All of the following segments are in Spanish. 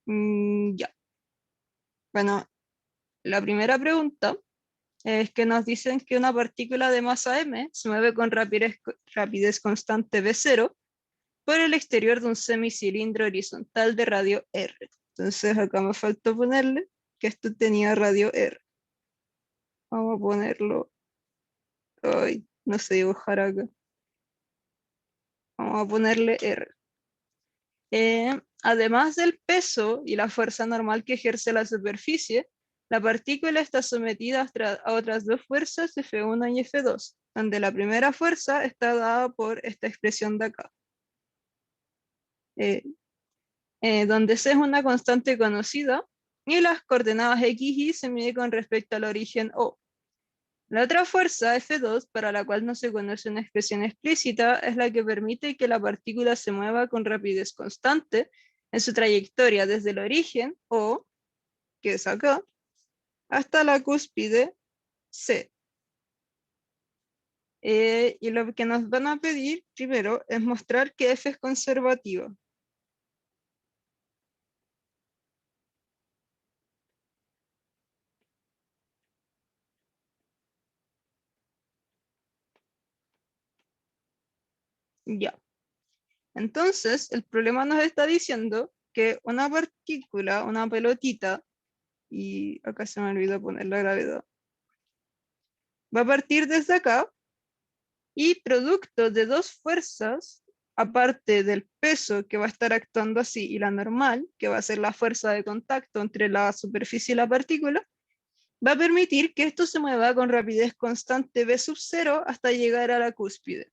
Ya. Bueno, la primera pregunta es que nos dicen que una partícula de masa m se mueve con rapidez constante v0 por el exterior de un semicilindro horizontal de radio r. Entonces acá me falta ponerle que esto tenía radio r. Vamos a ponerlo. Ay, no sé dibujar acá. Vamos a ponerle r. Además del peso y la fuerza normal que ejerce la superficie, la partícula está sometida a otras dos fuerzas, F1 y F2, donde la primera fuerza está dada por esta expresión de acá, eh, donde C es una constante conocida y las coordenadas X y Y se mide con respecto al origen O. La otra fuerza, F2, para la cual no se conoce una expresión explícita, es la que permite que la partícula se mueva con rapidez constante en su trayectoria desde el origen, O, que es acá, hasta la cúspide, C. Y lo que nos van a pedir primero es mostrar que F es conservativa. Ya. Entonces, el problema nos está diciendo que una partícula, una pelotita, y acá se me olvidó poner la gravedad, va a partir desde acá y producto de dos fuerzas, aparte del peso que va a estar actuando así y la normal, que va a ser la fuerza de contacto entre la superficie y la partícula, va a permitir que esto se mueva con rapidez constante v sub 0 hasta llegar a la cúspide.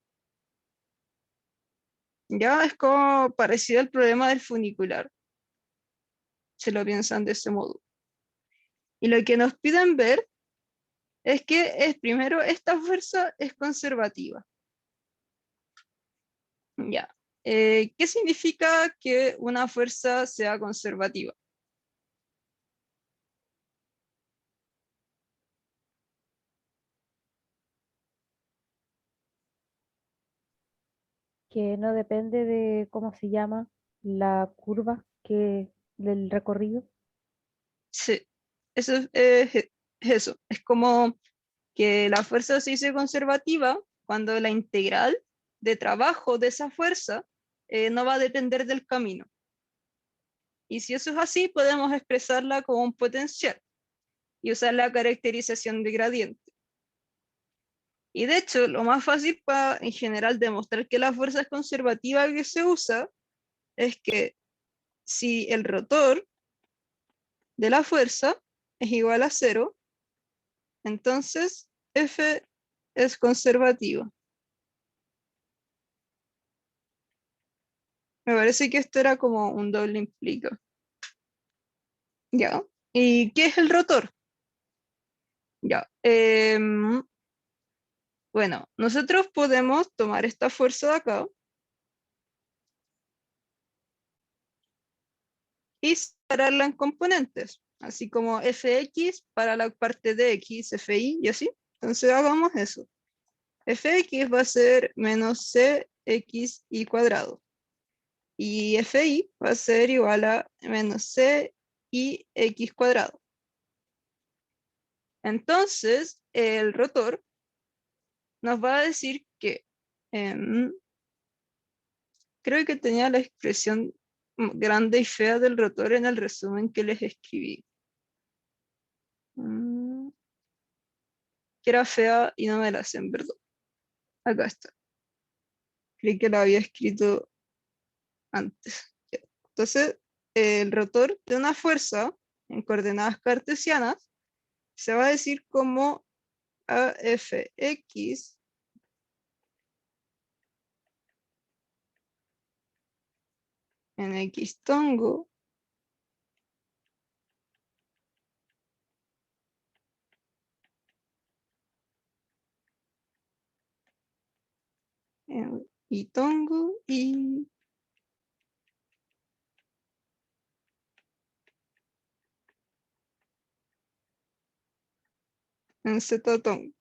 Ya es como parecido al problema del funicular, se lo piensan de ese modo. Y lo que nos piden ver es que primero esta fuerza es conservativa. Ya. ¿Qué significa que una fuerza sea conservativa? Que no depende de cómo se llama la curva del recorrido. Sí, eso es eso. Es como que la fuerza se dice conservativa cuando la integral de trabajo de esa fuerza no va a depender del camino. Y si eso es así, podemos expresarla como un potencial y usar la caracterización de gradiente. Y de hecho, lo más fácil para en general demostrar que la fuerza es conservativa que se usa es que si el rotor de la fuerza es igual a cero, entonces F es conservativo. Me parece que esto era como un doble implica. Ya. ¿Y qué es el rotor? Ya. Bueno, nosotros podemos tomar esta fuerza de acá y separarla en componentes, así como Fx para la parte de X, Fi y así. Entonces hagamos eso. Fx va a ser menos Cxy cuadrado. Y Fi va a ser igual a menos C y X cuadrado. Entonces, el rotor nos va a decir que creo que tenía la expresión grande y fea del rotor en el resumen que les escribí. Mm, que era fea y no me la sé, en verdad. Acá está. Creí que la había escrito antes. Ya. Entonces, el rotor de una fuerza en coordenadas cartesianas se va a decir como AFX en X tongo en Y tongo y en Z tongo.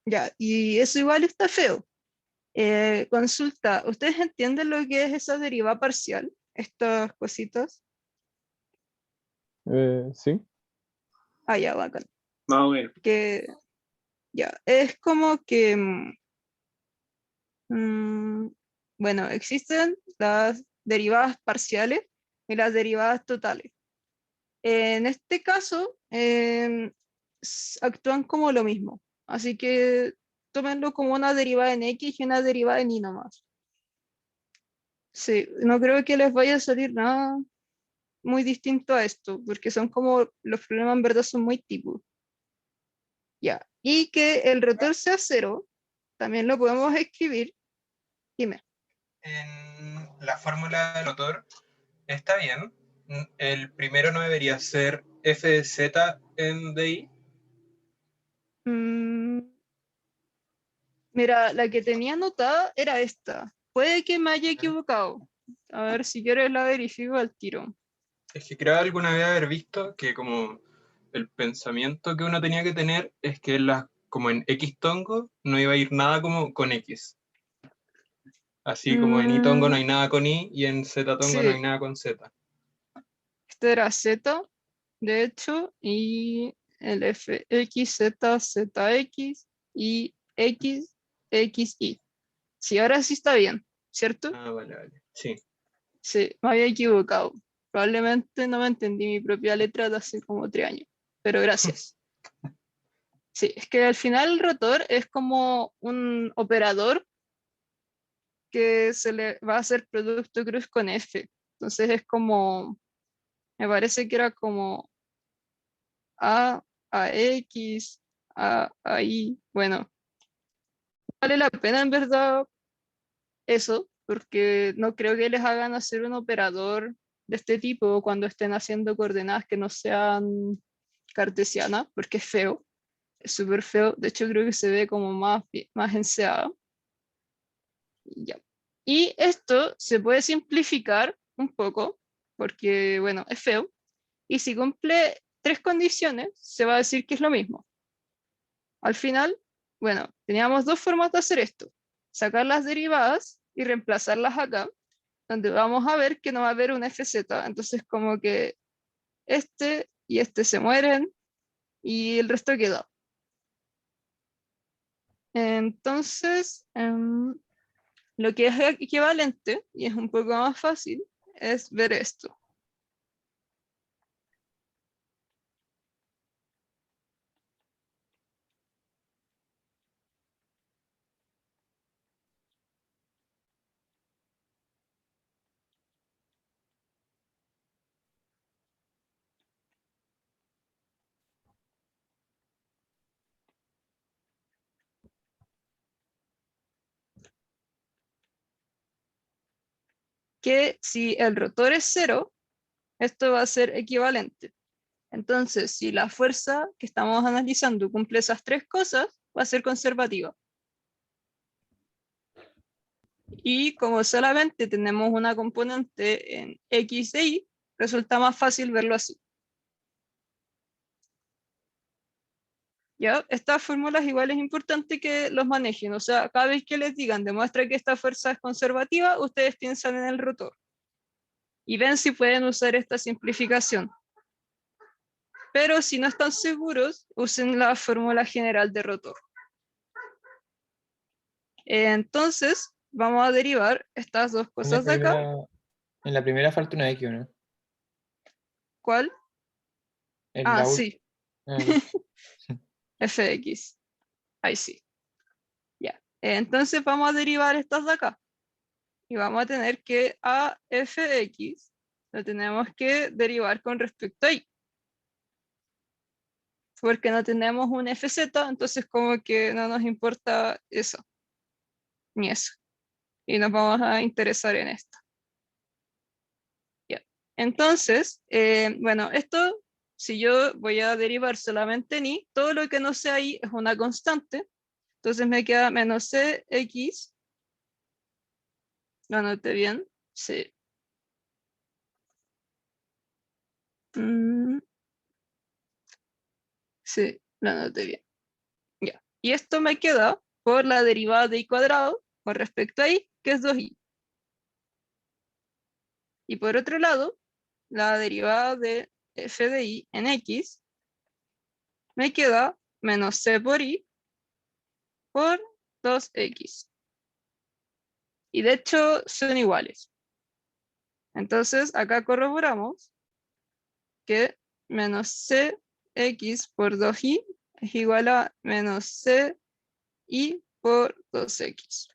Ya, y eso igual está feo. Consulta, ¿ustedes entienden lo que es esa derivada parcial? Estas cositas. Sí. Ah, ya, bacán. Más o menos. Que ya, es como que, bueno, existen las derivadas parciales y las derivadas totales. En este caso, actúan como lo mismo, así que tómenlo como una derivada en X y una derivada en Y nomás. Sí, no creo que les vaya a salir nada muy distinto a esto, porque son como, los problemas en verdad son muy tipos. Ya, y que el rotor sea cero, también lo podemos escribir. Dime. En la fórmula del rotor está bien. El primero no debería ser f de z en DI. Mm, mira, la que tenía anotada era esta. Puede que me haya equivocado. A ver, si quieres la verifico al tiro. Es que creo alguna vez haber visto que como el pensamiento que uno tenía que tener es que como en X tongo no iba a ir nada como con X. Así como en Y tongo no hay nada con Y y en Z tongo no hay Sí, nada con Z. este era Z, de hecho, y el F, X, Z, ZX y X, X, Y. Sí, ahora sí está bien, ¿cierto? Ah, vale, vale. Sí. Sí, me había equivocado. Probablemente no me entendí mi propia letra de hace como 3 años, pero gracias. Sí, es que al final el rotor es como un operador que se le va a hacer producto cruz con F. Entonces es como, me parece que era como A X, A Y. Bueno, vale la pena en verdad eso, porque no creo que les hagan hacer un operador de este tipo cuando estén haciendo coordenadas que no sean cartesianas, porque es feo, es súper feo. De hecho, creo que se ve como más enseado. Ya. Y esto se puede simplificar un poco, porque, bueno, es feo. Y si cumple 3 condiciones, se va a decir que es lo mismo. Al final, bueno, teníamos 2 formas de hacer esto. Sacar las derivadas y reemplazarlas acá, donde vamos a ver que no va a haber un FZ. Entonces, como que este y este se mueren y el resto queda. Entonces, lo que es equivalente, y es un poco más fácil, es ver esto. Que si el rotor es cero, esto va a ser equivalente. Entonces, si la fuerza que estamos analizando cumple esas 3 cosas, va a ser conservativa. Y como solamente tenemos una componente en X e Y, resulta más fácil verlo así. ¿Ya? Estas fórmulas igual es importante que los manejen. O sea, cada vez que les digan demuestra que esta fuerza es conservativa, ustedes piensan en el rotor. Y ven si pueden usar esta simplificación. Pero si no están seguros, usen la fórmula general de rotor. Entonces, vamos a derivar estas dos En la cosas de acá. primera, en la primera falta una X, ¿o no? ¿Cuál? En Ah, la última. sí, Ah, ya. fx. Ahí sí. Ya. Entonces vamos a derivar estas de acá. Y vamos a tener que a fx lo tenemos que derivar con respecto a y. Porque no tenemos un fz, entonces como que no nos importa eso, ni eso. Y nos vamos a interesar en esto. Ya. Entonces, bueno, esto, si yo voy a derivar solamente en y, todo lo que no sea y es una constante. Entonces me queda menos cx. ¿Lo anoté bien? Sí. Mm, sí, lo anoté bien. Ya. Y esto me queda por la derivada de y cuadrado con respecto a y, que es 2y. Y por otro lado, la derivada de f de i en x, me queda menos c por i por 2x. Y de hecho son iguales. Entonces acá corroboramos que menos cx por 2i es igual a menos ci por 2x.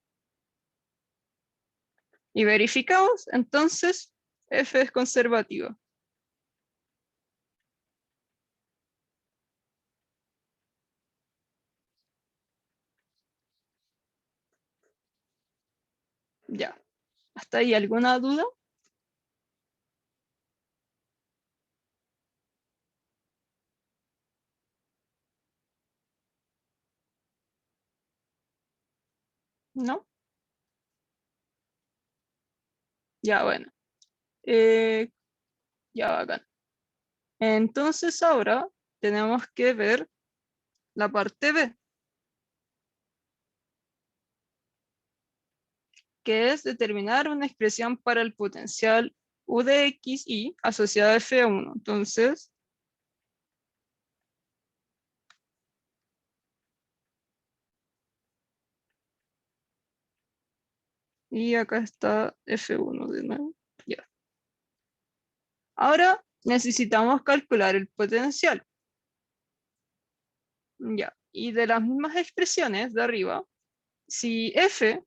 Y verificamos, entonces f es conservativa. Ya. ¿Hasta ahí alguna duda? ¿No? Ya, bueno. Ya, bacán. Entonces ahora tenemos que ver la parte B, que es determinar una expresión para el potencial U de X y asociada a F1. Entonces, y acá está F1 de nuevo. Ya. Ahora necesitamos calcular el potencial. Ya. Y de las mismas expresiones de arriba, si F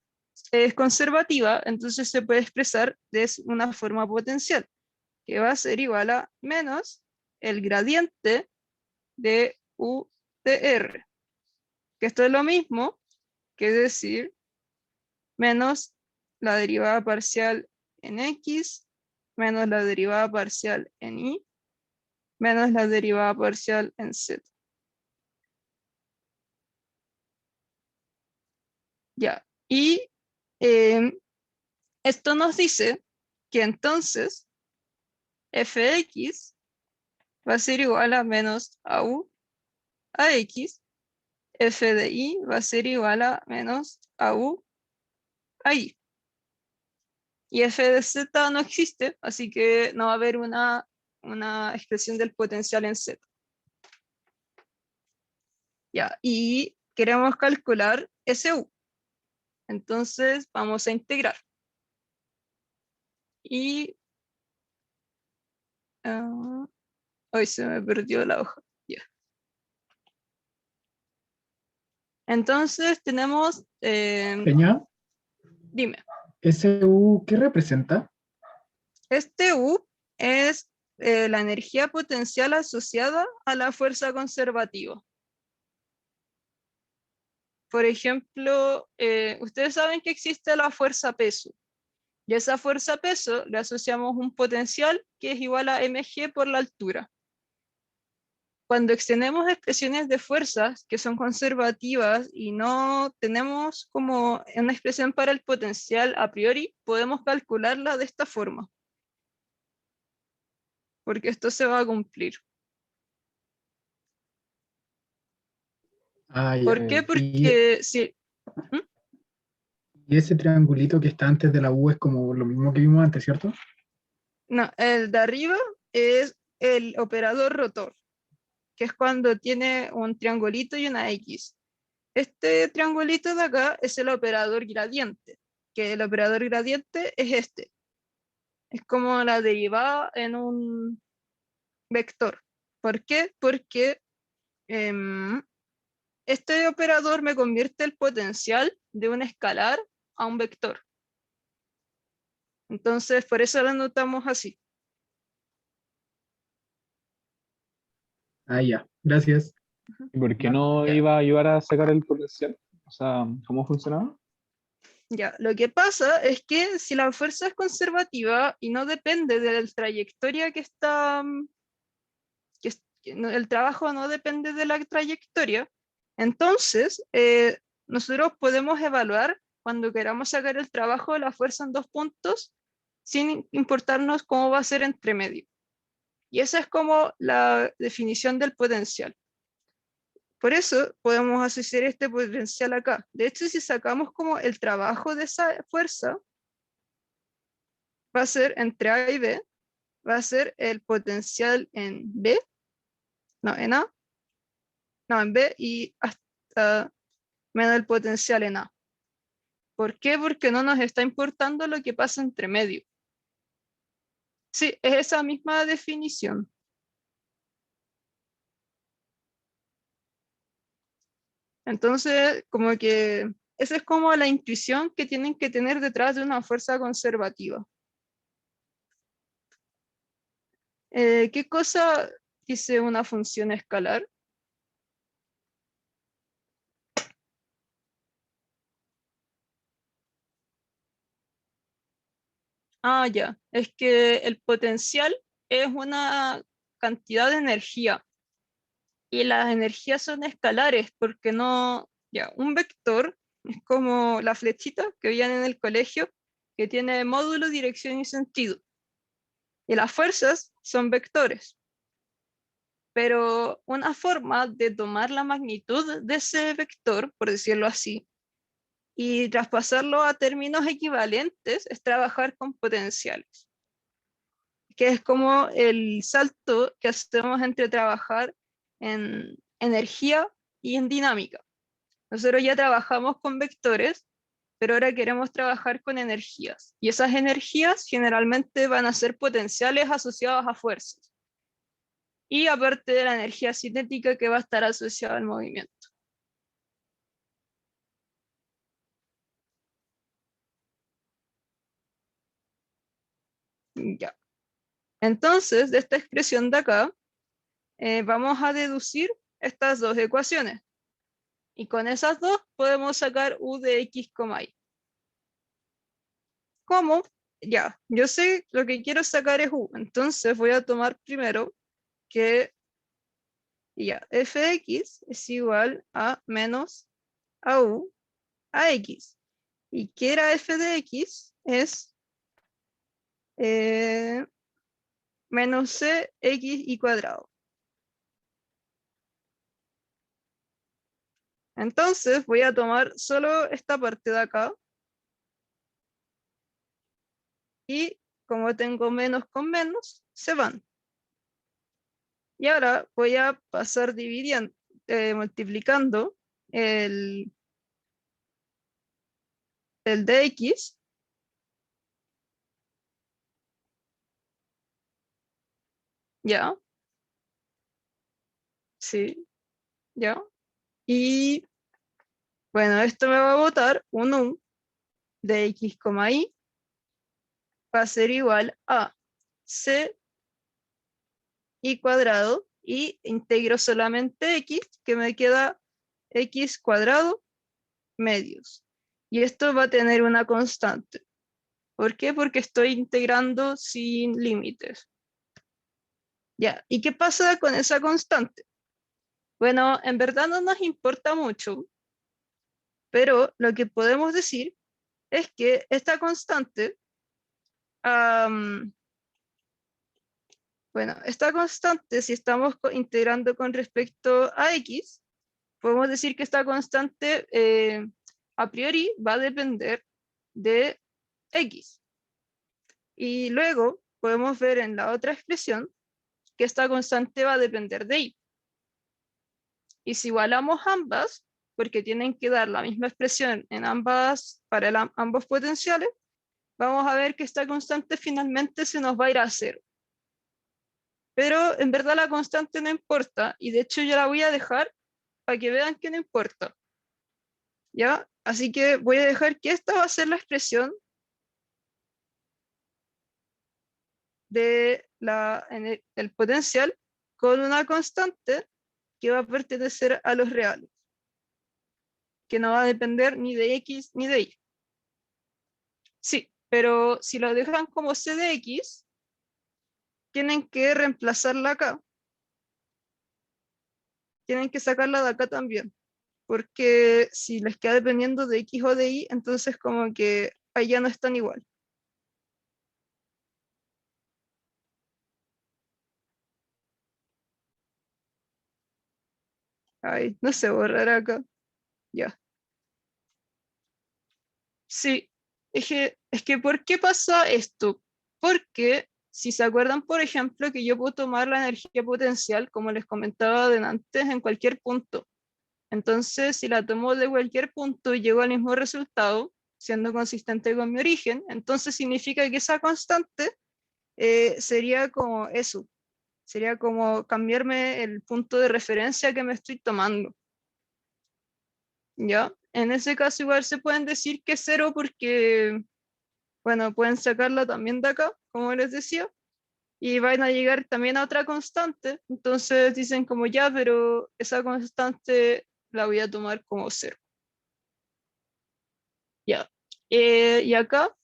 es conservativa, entonces se puede expresar de una forma potencial, que va a ser igual a menos el gradiente de U de R, que esto es lo mismo que decir menos la derivada parcial en X, menos la derivada parcial en Y, menos la derivada parcial en Z. Ya, y esto nos dice que entonces fx va a ser igual a menos a u a x, f de y va a ser igual a menos a u a y. Y f de z no existe, así que no va a haber una expresión del potencial en z. Ya, y queremos calcular SU. Entonces vamos a integrar. Y hoy se me perdió la hoja. Ya. Entonces tenemos, Peña, dime, ¿SU qué representa? este U es la energía potencial asociada a la fuerza conservativa. Por ejemplo, ustedes saben que existe la fuerza peso. Y a esa fuerza peso le asociamos un potencial que es igual a mg por la altura. Cuando extendemos expresiones de fuerzas que son conservativas y no tenemos como una expresión para el potencial a priori, podemos calcularla de esta forma. Porque esto se va a cumplir. Ah, ya. ¿Por qué? Porque si... ¿Mm? Y ese triangulito que está antes de la U es como lo mismo que vimos antes, ¿cierto? No, el de arriba es el operador rotor, que es cuando tiene un triangulito y una X. Este triangulito de acá es el operador gradiente, que el operador gradiente es este. Es como la derivada en un vector. ¿Por qué? Porque este operador me convierte el potencial de un escalar a un vector. Entonces, por eso lo anotamos así. Ah, ya. Gracias. ¿Y por qué no Ya. iba a ayudar a sacar el potencial? O sea, ¿cómo funcionaba? Ya, lo que pasa es que si la fuerza es conservativa y no depende de la trayectoria que está, el trabajo no depende de la trayectoria, entonces nosotros podemos evaluar cuando queramos sacar el trabajo de la fuerza en dos puntos sin importarnos cómo va a ser entre medio. Y esa es como la definición del potencial. Por eso podemos asociar este potencial acá. De hecho, si sacamos como el trabajo de esa fuerza, va a ser entre A y B, va a ser el potencial en B, no, en A, no, en B y hasta menos el potencial en A. ¿Por qué? Porque no nos está importando lo que pasa entre medio. Sí, es esa misma definición. Entonces, como que esa es como la intuición que tienen que tener detrás de una fuerza conservativa. ¿Qué cosa dice una función escalar? Ah, ya. Es que el potencial es una cantidad de energía y las energías son escalares porque no, ya, un vector es como la flechita que veían en el colegio que tiene módulo, dirección y sentido. Y las fuerzas son vectores. Pero una forma de tomar la magnitud de ese vector, por decirlo así, y traspasarlo a términos equivalentes es trabajar con potenciales, que es como el salto que hacemos entre trabajar en energía y en dinámica. Nosotros ya trabajamos con vectores, pero ahora queremos trabajar con energías. Y esas energías generalmente van a ser potenciales asociadas a fuerzas. Y aparte de la energía cinética que va a estar asociada al movimiento. Ya. Entonces, de esta expresión de acá, vamos a deducir estas dos ecuaciones. Y con esas dos podemos sacar u de x, y. ¿Cómo? Ya, yo sé lo que quiero sacar es u. Entonces voy a tomar primero que ya, f de x es igual a menos a u a x. ¿Y qué era f de x? Es menos c x y cuadrado. Entonces voy a tomar solo esta parte de acá. Y como tengo menos con menos, se van. Y ahora voy a pasar dividiendo, multiplicando el dx. Ya, sí, ya. Y bueno, esto me va a botar un u de x, y va a ser igual a c y cuadrado y integro solamente x, que me queda x cuadrado medios. Y esto va a tener una constante. ¿Por qué? Porque estoy integrando sin límites. Ya, ¿y qué pasa con esa constante? Bueno, en verdad no nos importa mucho, pero lo que podemos decir es que esta constante, bueno, esta constante, si estamos integrando con respecto a x, podemos decir que esta constante a priori va a depender de x. Y luego podemos ver en la otra expresión que esta constante va a depender de y. Y si igualamos ambas, porque tienen que dar la misma expresión en ambas, para ambos potenciales, vamos a ver que esta constante finalmente se nos va a ir a cero. Pero en verdad la constante no importa, y de hecho yo la voy a dejar para que vean que no importa. ¿Ya? Así que voy a dejar que esta va a ser la expresión de el potencial con una constante que va a pertenecer a los reales, que no va a depender ni de x ni de y. Sí, pero si lo dejan como c de x, tienen que reemplazarla acá. Tienen que sacarla de acá también, porque si les queda dependiendo de x o de y, entonces como que ahí ya no están igual. Ay, no sé, borrar acá. Ya. Sí, es que ¿por qué pasa esto? Porque si se acuerdan, por ejemplo, que yo puedo tomar la energía potencial, como les comentaba antes, en cualquier punto. Entonces, si la tomo de cualquier punto y llego al mismo resultado, siendo consistente con mi origen, entonces significa que esa constante sería como eso, sería como cambiarme el punto de referencia que me estoy tomando. ¿Ya? En ese caso igual se pueden decir que es cero porque, bueno, pueden sacarla también de acá, como les decía, y van a llegar también a otra constante, entonces dicen como ya, pero esa constante la voy a tomar como cero. Ya. Y acá,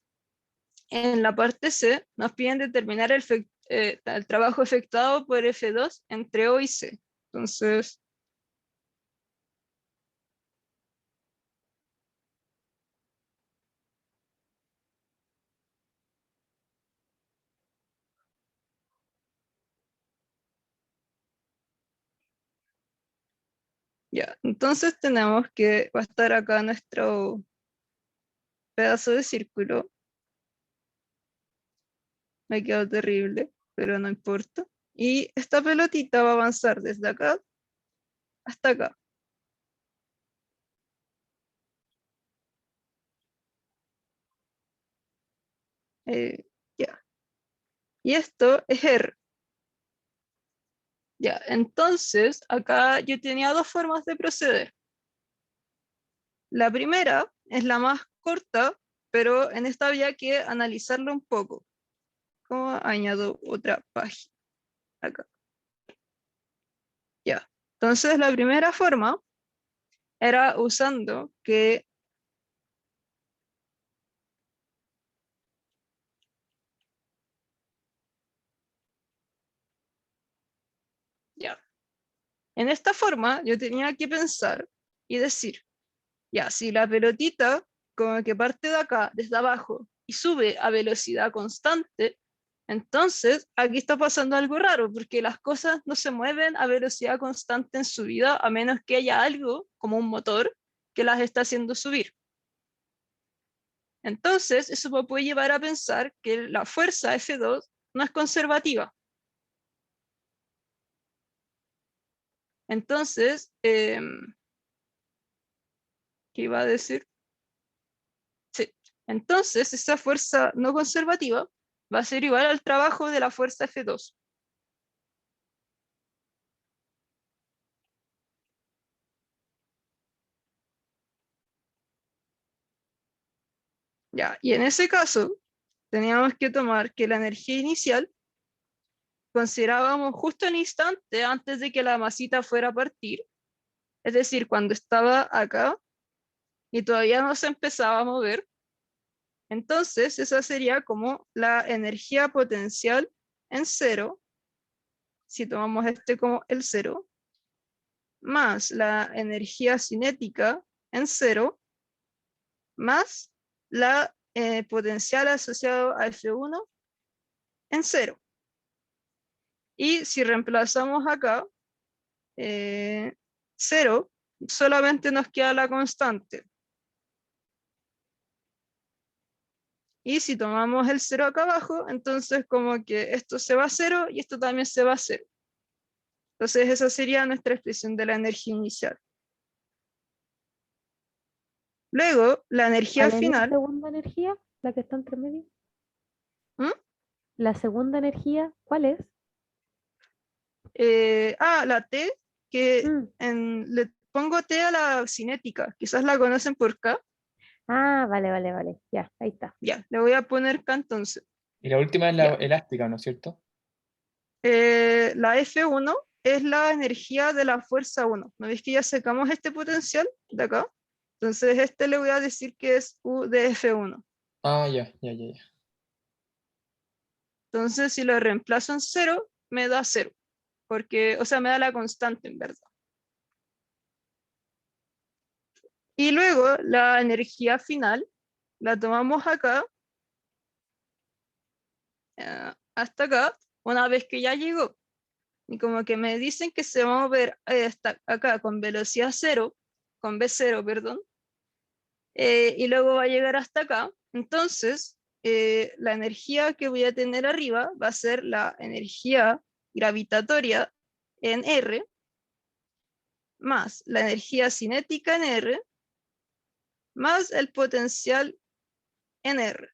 en la parte C, nos piden determinar el trabajo efectuado por F2 entre O y C. Entonces, ya. Entonces tenemos que va a estar acá nuestro pedazo de círculo. Me quedó terrible, pero no importa. Y esta pelotita va a avanzar desde acá hasta acá. Ya. Y esto es R. Ya, entonces acá yo tenía dos formas de proceder. La primera es la más corta, pero en esta había que analizarlo un poco. Como añado otra página acá. Ya, entonces la primera forma era usando que ya. En esta forma yo tenía que pensar y decir, ya, si la pelotita como que parte de acá, desde abajo, y sube a velocidad constante, entonces aquí está pasando algo raro, porque las cosas no se mueven a velocidad constante en su vida, a menos que haya algo, como un motor, que las está haciendo subir. Entonces, eso me puede llevar a pensar que la fuerza F2 no es conservativa. Entonces, ¿qué iba a decir? Sí. Entonces, esa fuerza no conservativa va a ser igual al trabajo de la fuerza F2. Ya, y en ese caso, teníamos que tomar que la energía inicial considerábamos justo el instante antes de que la masita fuera a partir, es decir, cuando estaba acá y todavía no se empezaba a mover. Entonces, esa sería como la energía potencial en cero, si tomamos este como el cero, más la energía cinética en cero, más la potencial asociado a F1 en cero. Y si reemplazamos acá 0, solamente nos queda la constante. Y si tomamos el 0 acá abajo, entonces como que esto se va a 0 y esto también se va a 0. Entonces esa sería nuestra expresión de la energía inicial. Luego, la energía ¿Cuál es la final. segunda energía? ¿La que está entre medio? ¿Mm? ¿La segunda energía cuál es? La T, que Mm. le pongo T a la cinética. Quizás la conocen por K. Ah, vale, vale, vale. Ya, ahí está. Ya, le voy a poner K entonces. Y la última es la Ya. elástica, ¿no es cierto? La F1 es la energía de la fuerza 1. ¿No veis que ya sacamos este potencial de acá? Entonces este le voy a decir que es U de F1. Ah, ya, ya, ya, ya. Entonces si lo reemplazo en 0, me da 0. Porque, o sea, me da la constante en verdad. Y luego la energía final la tomamos acá, hasta acá, una vez que ya llegó. Y como que me dicen que se va a mover hasta acá con velocidad 0, con V0, perdón, y luego va a llegar hasta acá. Entonces, la energía que voy a tener arriba va a ser la energía gravitatoria en R, más la energía cinética en R, más el potencial en R.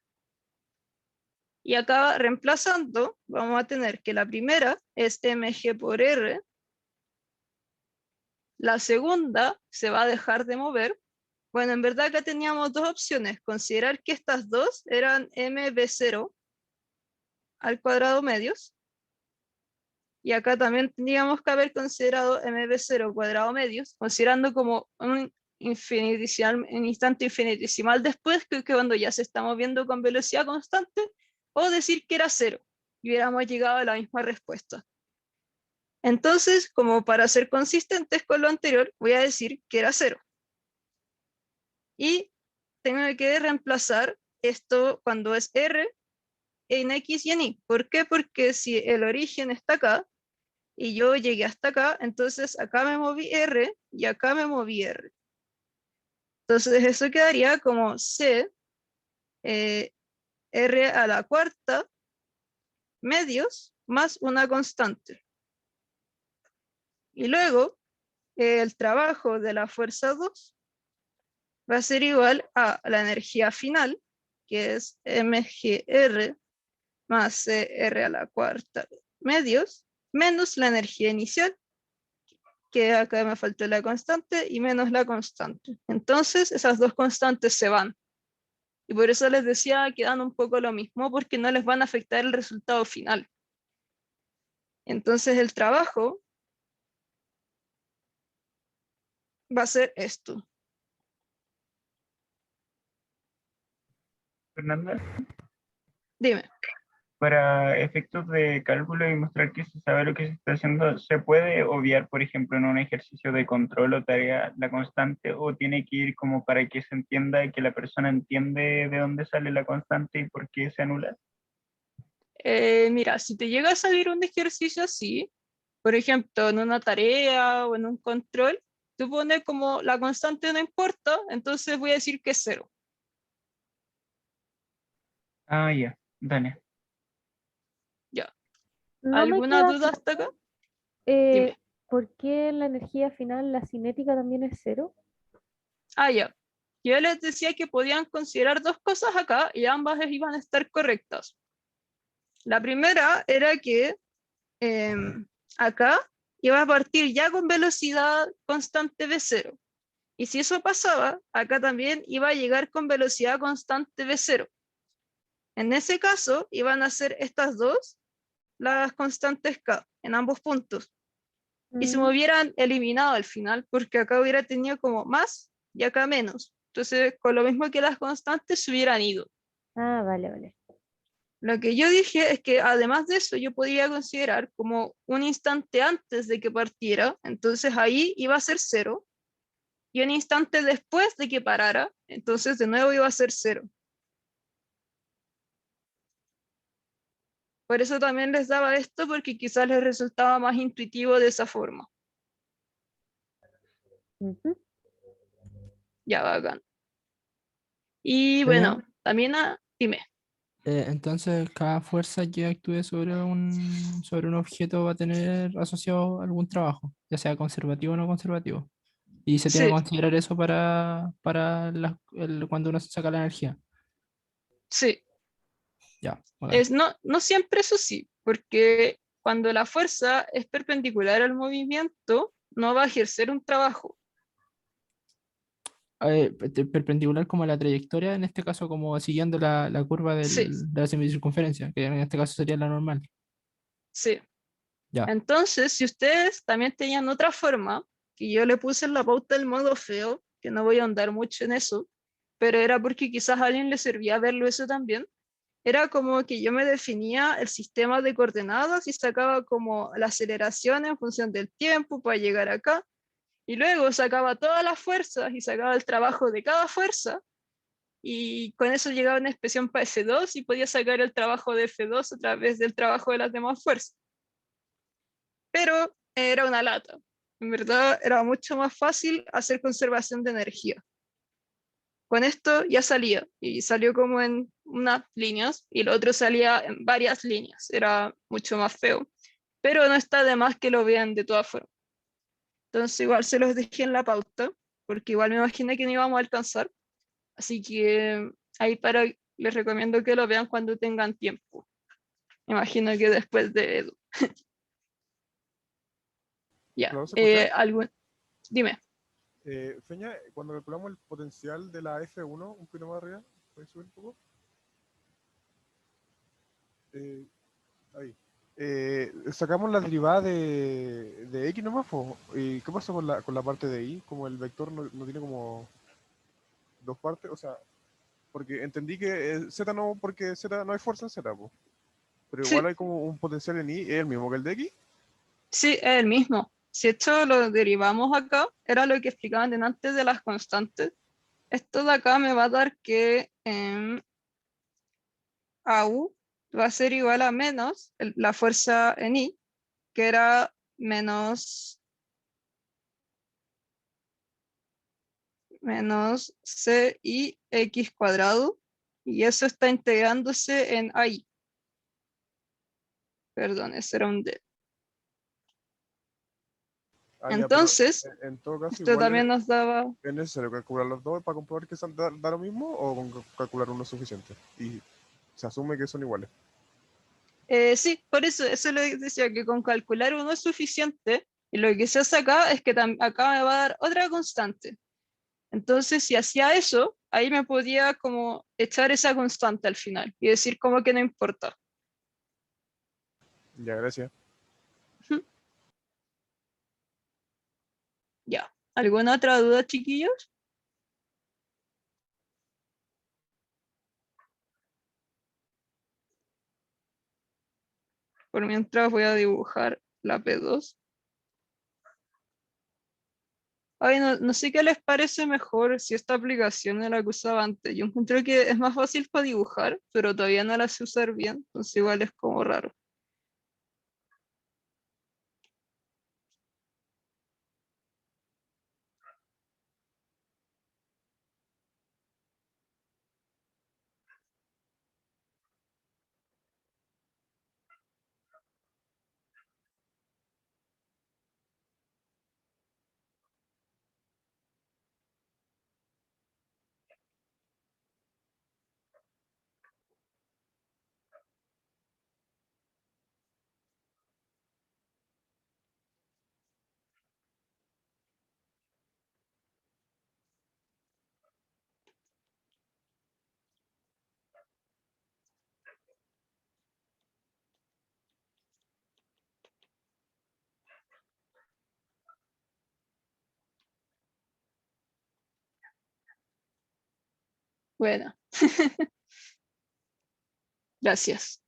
Y acá reemplazando, vamos a tener que la primera es mg por R, la segunda se va a dejar de mover. Bueno, en verdad acá teníamos dos opciones, considerar que estas dos eran mv0 al cuadrado medios, y acá también tendríamos que haber considerado mv0 cuadrado medios, considerando como un instante infinitesimal después, que cuando ya se está moviendo con velocidad constante, o decir que era cero, y hubiéramos llegado a la misma respuesta. Entonces, como para ser consistentes con lo anterior, voy a decir que era cero. Y tengo que reemplazar esto cuando es R en X y en Y. ¿Por qué? Porque si el origen está acá, y yo llegué hasta acá, entonces acá me moví R y acá me moví R. Entonces eso quedaría como C, R a la cuarta, medios, más una constante. Y luego, el trabajo de la fuerza 2 va a ser igual a la energía final, que es mgr más R a la cuarta, medios, menos la energía inicial, que acá me faltó la constante, y menos la constante. Entonces, esas dos constantes se van. Y por eso les decía que dan un poco lo mismo, porque no les van a afectar el resultado final. Entonces, el trabajo va a ser esto. Fernanda, Dime. para efectos de cálculo y mostrar que se sabe lo que se está haciendo, ¿se puede obviar, por ejemplo, en un ejercicio de control o tarea la constante, o tiene que ir como para que se entienda y que la persona entiende de dónde sale la constante y por qué se anula? Mira, si te llega a salir un ejercicio así, por ejemplo, en una tarea o en un control, tú pones como la constante no importa, entonces voy a decir que es cero. Ah, ya, dale. Ya. No me ¿Alguna queda duda hasta acá? eh, Dime. ¿por qué en la energía final la cinética también es cero? Ah, ya. Yo les decía que podían considerar dos cosas acá y ambas iban a estar correctas. La primera era que acá iba a partir ya con velocidad constante v0. Y si eso pasaba, acá también iba a llegar con velocidad constante v0. En ese caso, iban a ser estas dos las constantes k en ambos puntos. Y se me Mm, hubieran eliminado al final, porque acá hubiera tenido como más y acá menos. Entonces, con lo mismo que las constantes se hubieran ido. vale, vale. Lo que yo dije es que además de eso, yo podía considerar como un instante antes de que partiera, entonces ahí iba a ser cero, y un instante después de que parara, entonces de nuevo iba a ser cero. Por eso también les daba esto, porque quizás les resultaba más intuitivo de esa forma. Ujú. Ya, bacán. Y Pero, bueno, también dime. entonces cada fuerza que actúe sobre un objeto va a tener asociado algún trabajo, ya sea conservativo o no conservativo. Y se tiene que Sí, considerar eso cuando uno se saca la energía. sí. Ya, bacán. No siempre eso sí, porque cuando la fuerza es perpendicular al movimiento, no va a ejercer un trabajo. Perpendicular como a la trayectoria, en este caso como siguiendo la curva Sí, de la semicircunferencia, que en este caso sería la normal. sí. Ya. Entonces, si ustedes también tenían otra forma, que yo le puse en la pauta el modo feo, que no voy a ahondar mucho en eso, pero era porque quizás a alguien le servía verlo eso también, era como que yo me definía el sistema de coordenadas y sacaba como la aceleración en función del tiempo para llegar acá, y luego sacaba todas las fuerzas y sacaba el trabajo de cada fuerza, y con eso llegaba una expresión para F2 y podía sacar el trabajo de F2 a través del trabajo de las demás fuerzas. Pero era una lata. En verdad era mucho más fácil hacer conservación de energía. con esto ya salía, y salió como en unas líneas, y lo otro salía en varias líneas, era mucho más feo, pero no está de más que lo vean de todas formas. Entonces igual se los dejé en la pauta, porque igual me imaginé que no íbamos a alcanzar, así que ahí les recomiendo que lo vean cuando tengan tiempo. Me imagino que después de Edu. Ya, Claro, ¿se escucha? Dime. Feña, cuando calculamos el potencial de la F1, un poquito más arriba, ¿puedes subir un poco? Ahí. Sacamos la derivada de X nomás, po. ¿Y qué pasa con la parte de Y? Como el vector no tiene como dos partes, o sea, porque entendí que Z no, porque Z no hay fuerza en Z, po. Pero igual Sí, hay como un potencial en Y, ¿es el mismo que el de X? sí, es el mismo. Si esto lo derivamos acá, era lo que explicaban antes de las constantes. Esto de acá me va a dar que AU va a ser igual a menos la fuerza en I, que era menos CIX cuadrado, y eso está integrándose en AI. Perdón, ese era un D. Ah, ya, pero Entonces, en todo caso esto igual también nos daba... es necesario calcular los dos para comprobar que da lo mismo o con calcular uno es suficiente. Y se asume que son iguales. Sí, por eso le decía que con calcular uno es suficiente, y lo que se hace acá es que acá me va a dar otra constante. Entonces, si hacía eso, ahí me podía como echar esa constante al final y decir como que no importa. Ya, gracias. Ujú. Ya. ¿Alguna otra duda, chiquillos? Por mientras voy a dibujar la P2. Ay, no sé qué les parece mejor, si esta aplicación es la que usaba antes. Yo encuentro que es más fácil para dibujar, pero todavía no la sé usar bien, entonces igual es como raro. Bueno, gracias.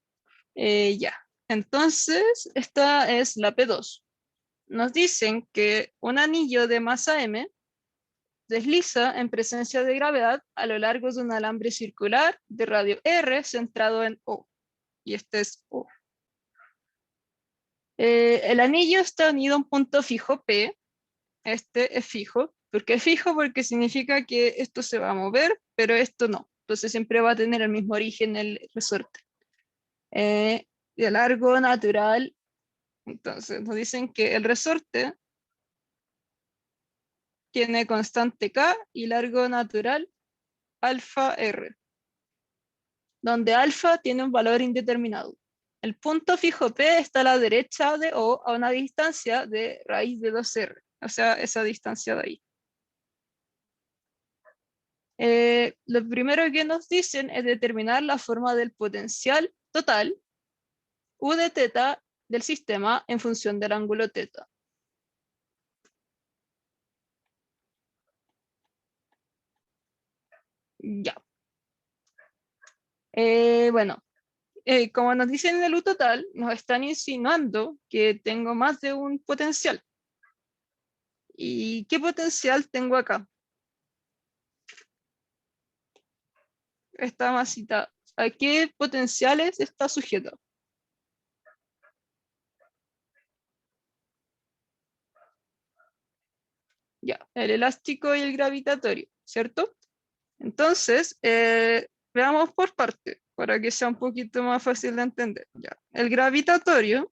Ya. Entonces, esta es la P2. Nos dicen que un anillo de masa M desliza en presencia de gravedad a lo largo de un alambre circular de radio R centrado en O. Y este es O. El anillo está unido a un punto fijo P. Este es fijo. ¿Por qué es fijo? Porque significa que esto se va a mover, pero esto no. Entonces siempre va a tener el mismo origen el resorte. De largo natural. Entonces nos dicen que el resorte tiene constante K y largo natural alfa R, donde alfa tiene un valor indeterminado. El punto fijo P está a la derecha de O a una distancia de raíz de 2R, o sea, esa distancia de ahí. Lo primero que nos dicen es determinar la forma del potencial total U de teta del sistema en función del ángulo teta. Ya. Bueno, como nos dicen en el U total, nos están insinuando que tengo más de un potencial. ¿Y qué potencial tengo acá? Esta masita. ¿A qué potenciales está sujeta? Ya, el elástico y el gravitatorio, ¿cierto? Entonces, veamos por parte, para que sea un poquito más fácil de entender. Ya. El gravitatorio,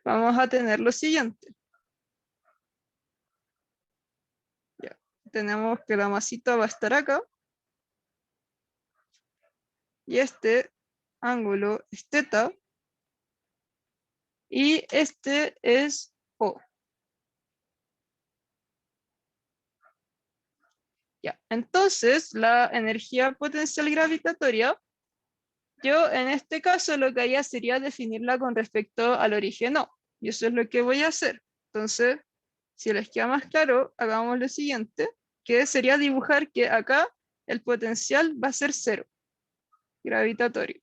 vamos a tener lo siguiente. Ya. Tenemos que la masita va a estar acá. Y este ángulo es teta. Y este es O. Ya. Entonces, la energía potencial gravitatoria, yo en este caso lo que haría sería definirla con respecto al origen O. Y eso es lo que voy a hacer. Entonces, si les queda más claro, hagamos lo siguiente, que sería dibujar que acá el potencial va a ser 0, gravitatorio.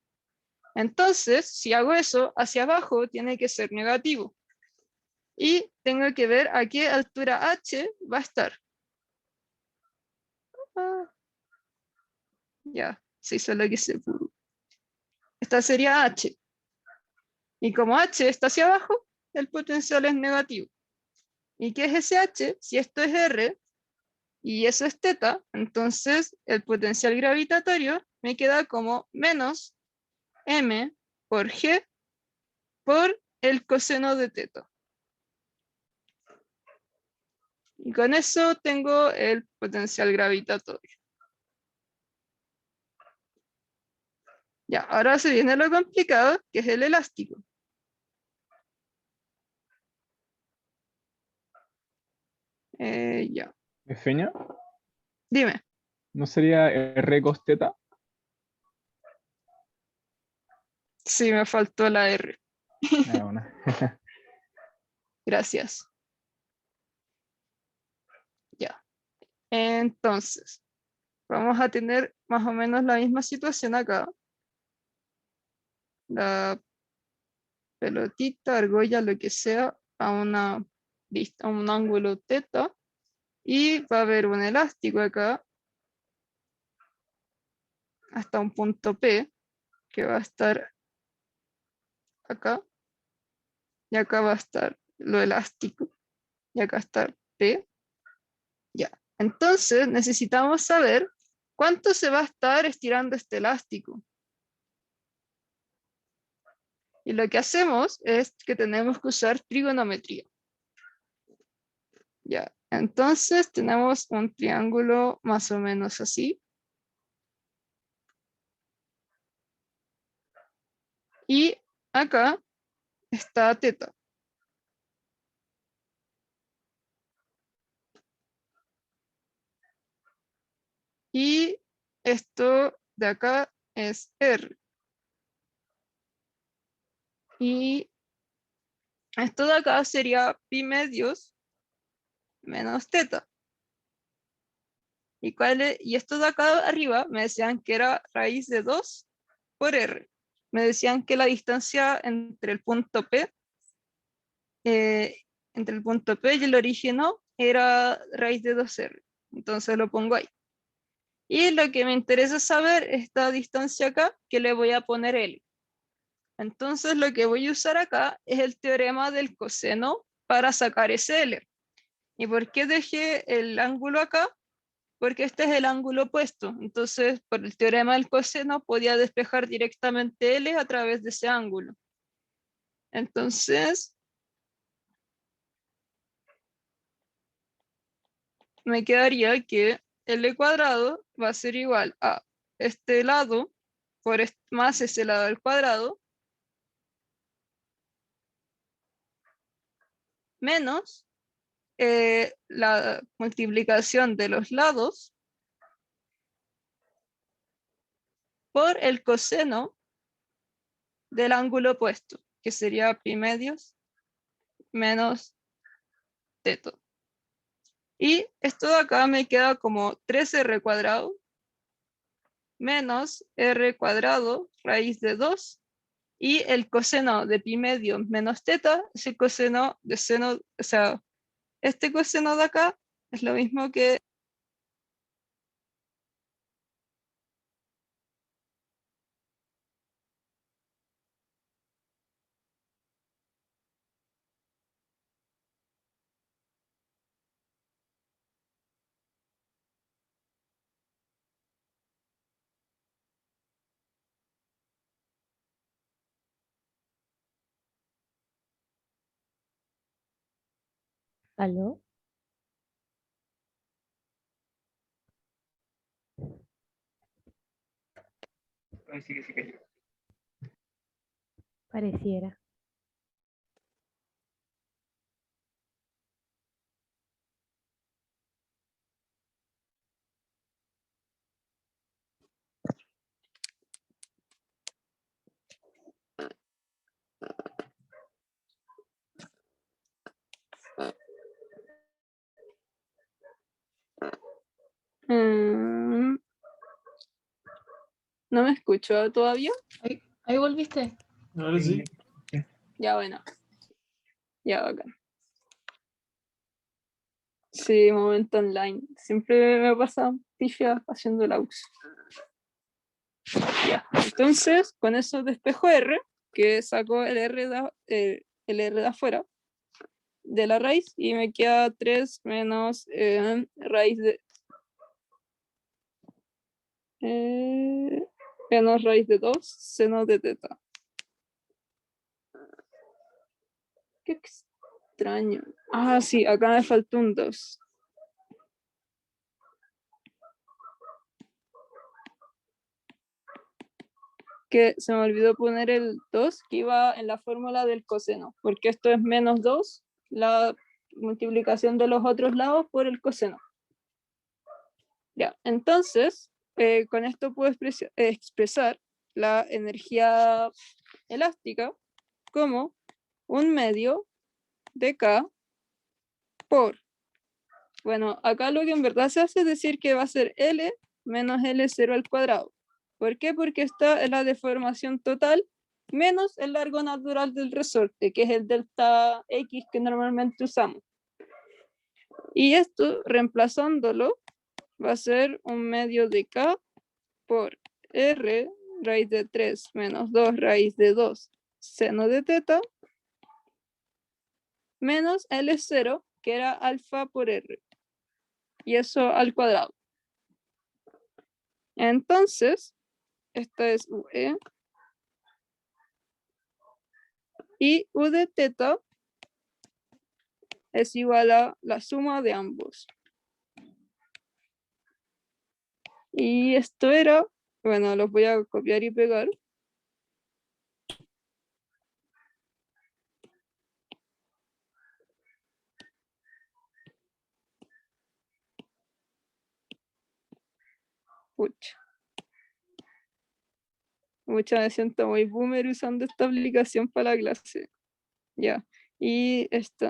Entonces, si hago eso, hacia abajo tiene que ser negativo. Y tengo que ver a qué altura h va a estar. Ah, ya, se hizo lo que se pudo. Esta sería h. Y como h está hacia abajo, el potencial es negativo. ¿Y qué es ese h? Si esto es r y eso es teta, entonces el potencial gravitatorio me queda como menos m por g por el coseno de teta. Y con eso tengo el potencial gravitatorio. Ya, ahora se viene lo complicado, que es el elástico. Ya, Feña, dime. ¿no sería R cos teta? Sí, me faltó la R. Ah, bueno. Gracias. Ya. Entonces, vamos a tener más o menos la misma situación acá. La pelotita, argolla, lo que sea, a un ángulo teta. Y va a haber un elástico acá hasta un punto P, que va a estar acá. Y acá va a estar lo elástico. Y acá está P. Ya. Entonces necesitamos saber cuánto se va a estar estirando este elástico. Y lo que hacemos es que tenemos que usar trigonometría. Ya. Entonces tenemos un triángulo más o menos así. Y acá está teta. Y esto de acá es R. Y esto de acá sería pi medios menos teta. Y esto de acá arriba me decían que era raíz de 2 por R. Me decían que la distancia entre el punto P, y el origen O era raíz de 2R. Entonces lo pongo ahí. Y lo que me interesa saber es esta distancia acá, que le voy a poner L. Entonces lo que voy a usar acá es el teorema del coseno para sacar ese L. ¿Y por qué dejé el ángulo acá? Porque este es el ángulo opuesto. Entonces, por el teorema del coseno, podía despejar directamente L a través de ese ángulo. Entonces, me quedaría que L cuadrado va a ser igual a este lado más ese lado al cuadrado menos la multiplicación de los lados por el coseno del ángulo opuesto, que sería pi medios menos teto. Y esto de acá me queda como 3r cuadrado menos r cuadrado raíz de 2. Y el coseno de pi medio menos teta es el coseno de seno, o sea, este coseno de acá es lo mismo que ¿Aló? Ay, sí que se cayó. Pareciera. Mm, ¿No me escucho todavía? Ahí volviste. Ahora sí. Ya, bueno. Ya, bacán. Sí, momento online. Siempre me pasa pifia haciendo la UX. Ya, entonces, con eso despejo R, que saco el R de afuera de la raíz y me queda 3 menos raíz de menos raíz de 2 seno de teta. Qué extraño. Ah, sí, acá me faltó un 2. Que se me olvidó poner el 2 que iba en la fórmula del coseno, porque esto es menos 2, la multiplicación de los otros lados por el coseno. Ya, entonces, con esto puedo expresar la energía elástica como 1/2 de K por, bueno, acá lo que en verdad se hace es decir que va a ser L menos L0 al cuadrado. ¿Por qué? Porque esta es la deformación total menos el largo natural del resorte, que es el delta X que normalmente usamos. Y esto, reemplazándolo, va a ser 1/2 de K por R raíz de 3 menos 2 raíz de 2 seno de teta menos L0, que era alfa por R. Y eso al cuadrado. Entonces, esta es UE. Y U de teta es igual a la suma de ambos. Y esto era, bueno, los voy a copiar y pegar. Pucha. Me siento muy boomer usando esta aplicación para la clase. Ya. Y esta.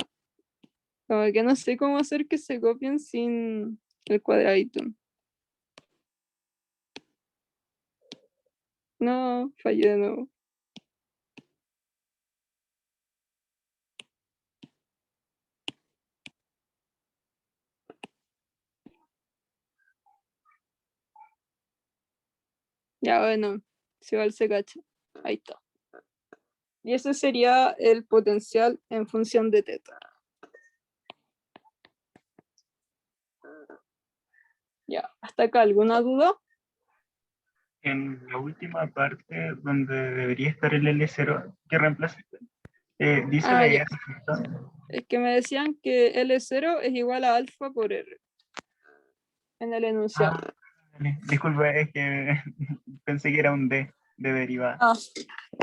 Como que no sé cómo hacer que se copien sin el cuadradito. No, fallé de nuevo. Ya, bueno, si igual se cacha. Ahí está. Y ese sería el potencial en función de teta. Ya, hasta acá, ¿alguna duda? En la última parte donde debería estar el L0, ¿qué reemplazaste? Dice la Ah, idea ya. Es que me decían que L0 es igual a alfa por R. En el enunciado. Disculpa, es que pensé que era un D de derivada. Ah,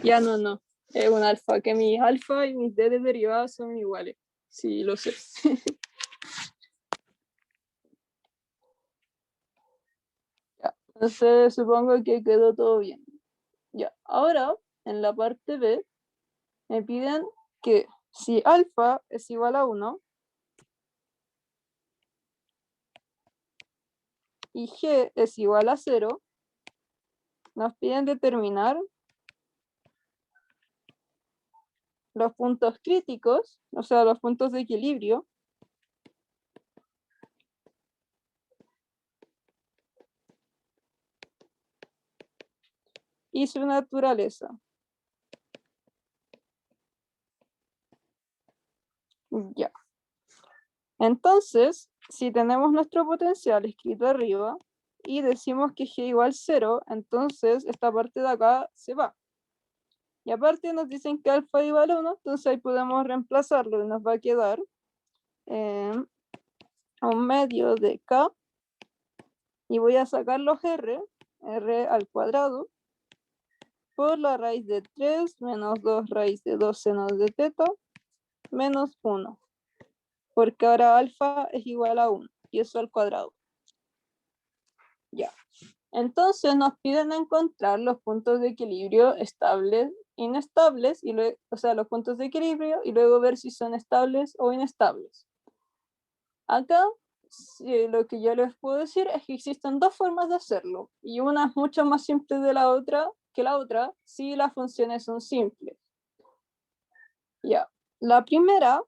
ya no. Es un alfa, que mis alfa y mis D de derivada son iguales. Sí, lo sé. Ya, entonces supongo que quedó todo bien. Ya, ahora en la parte B me piden que si alfa es igual a 1 y G es igual a 0, nos piden determinar los puntos críticos, o sea, los puntos de equilibrio, y su naturaleza. Ya. Entonces, si tenemos nuestro potencial escrito arriba y decimos que G igual 0, entonces esta parte de acá se va. Y aparte nos dicen que alfa igual a 1, entonces ahí podemos reemplazarlo y nos va a quedar a un medio de K, y voy a sacar los R al cuadrado, por la raíz de 3 menos 2 raíz de 2 seno de teta, menos 1. Porque ahora alfa es igual a 1, y eso al cuadrado. Ya. Entonces nos piden encontrar los puntos de equilibrio estables, inestables, y luego, o sea, los puntos de equilibrio, y luego ver si son estables o inestables. Acá, lo que yo les puedo decir es que existen dos formas de hacerlo, y una es mucho más simple de la otra que la otra, si las funciones son simples. Ya. La primera,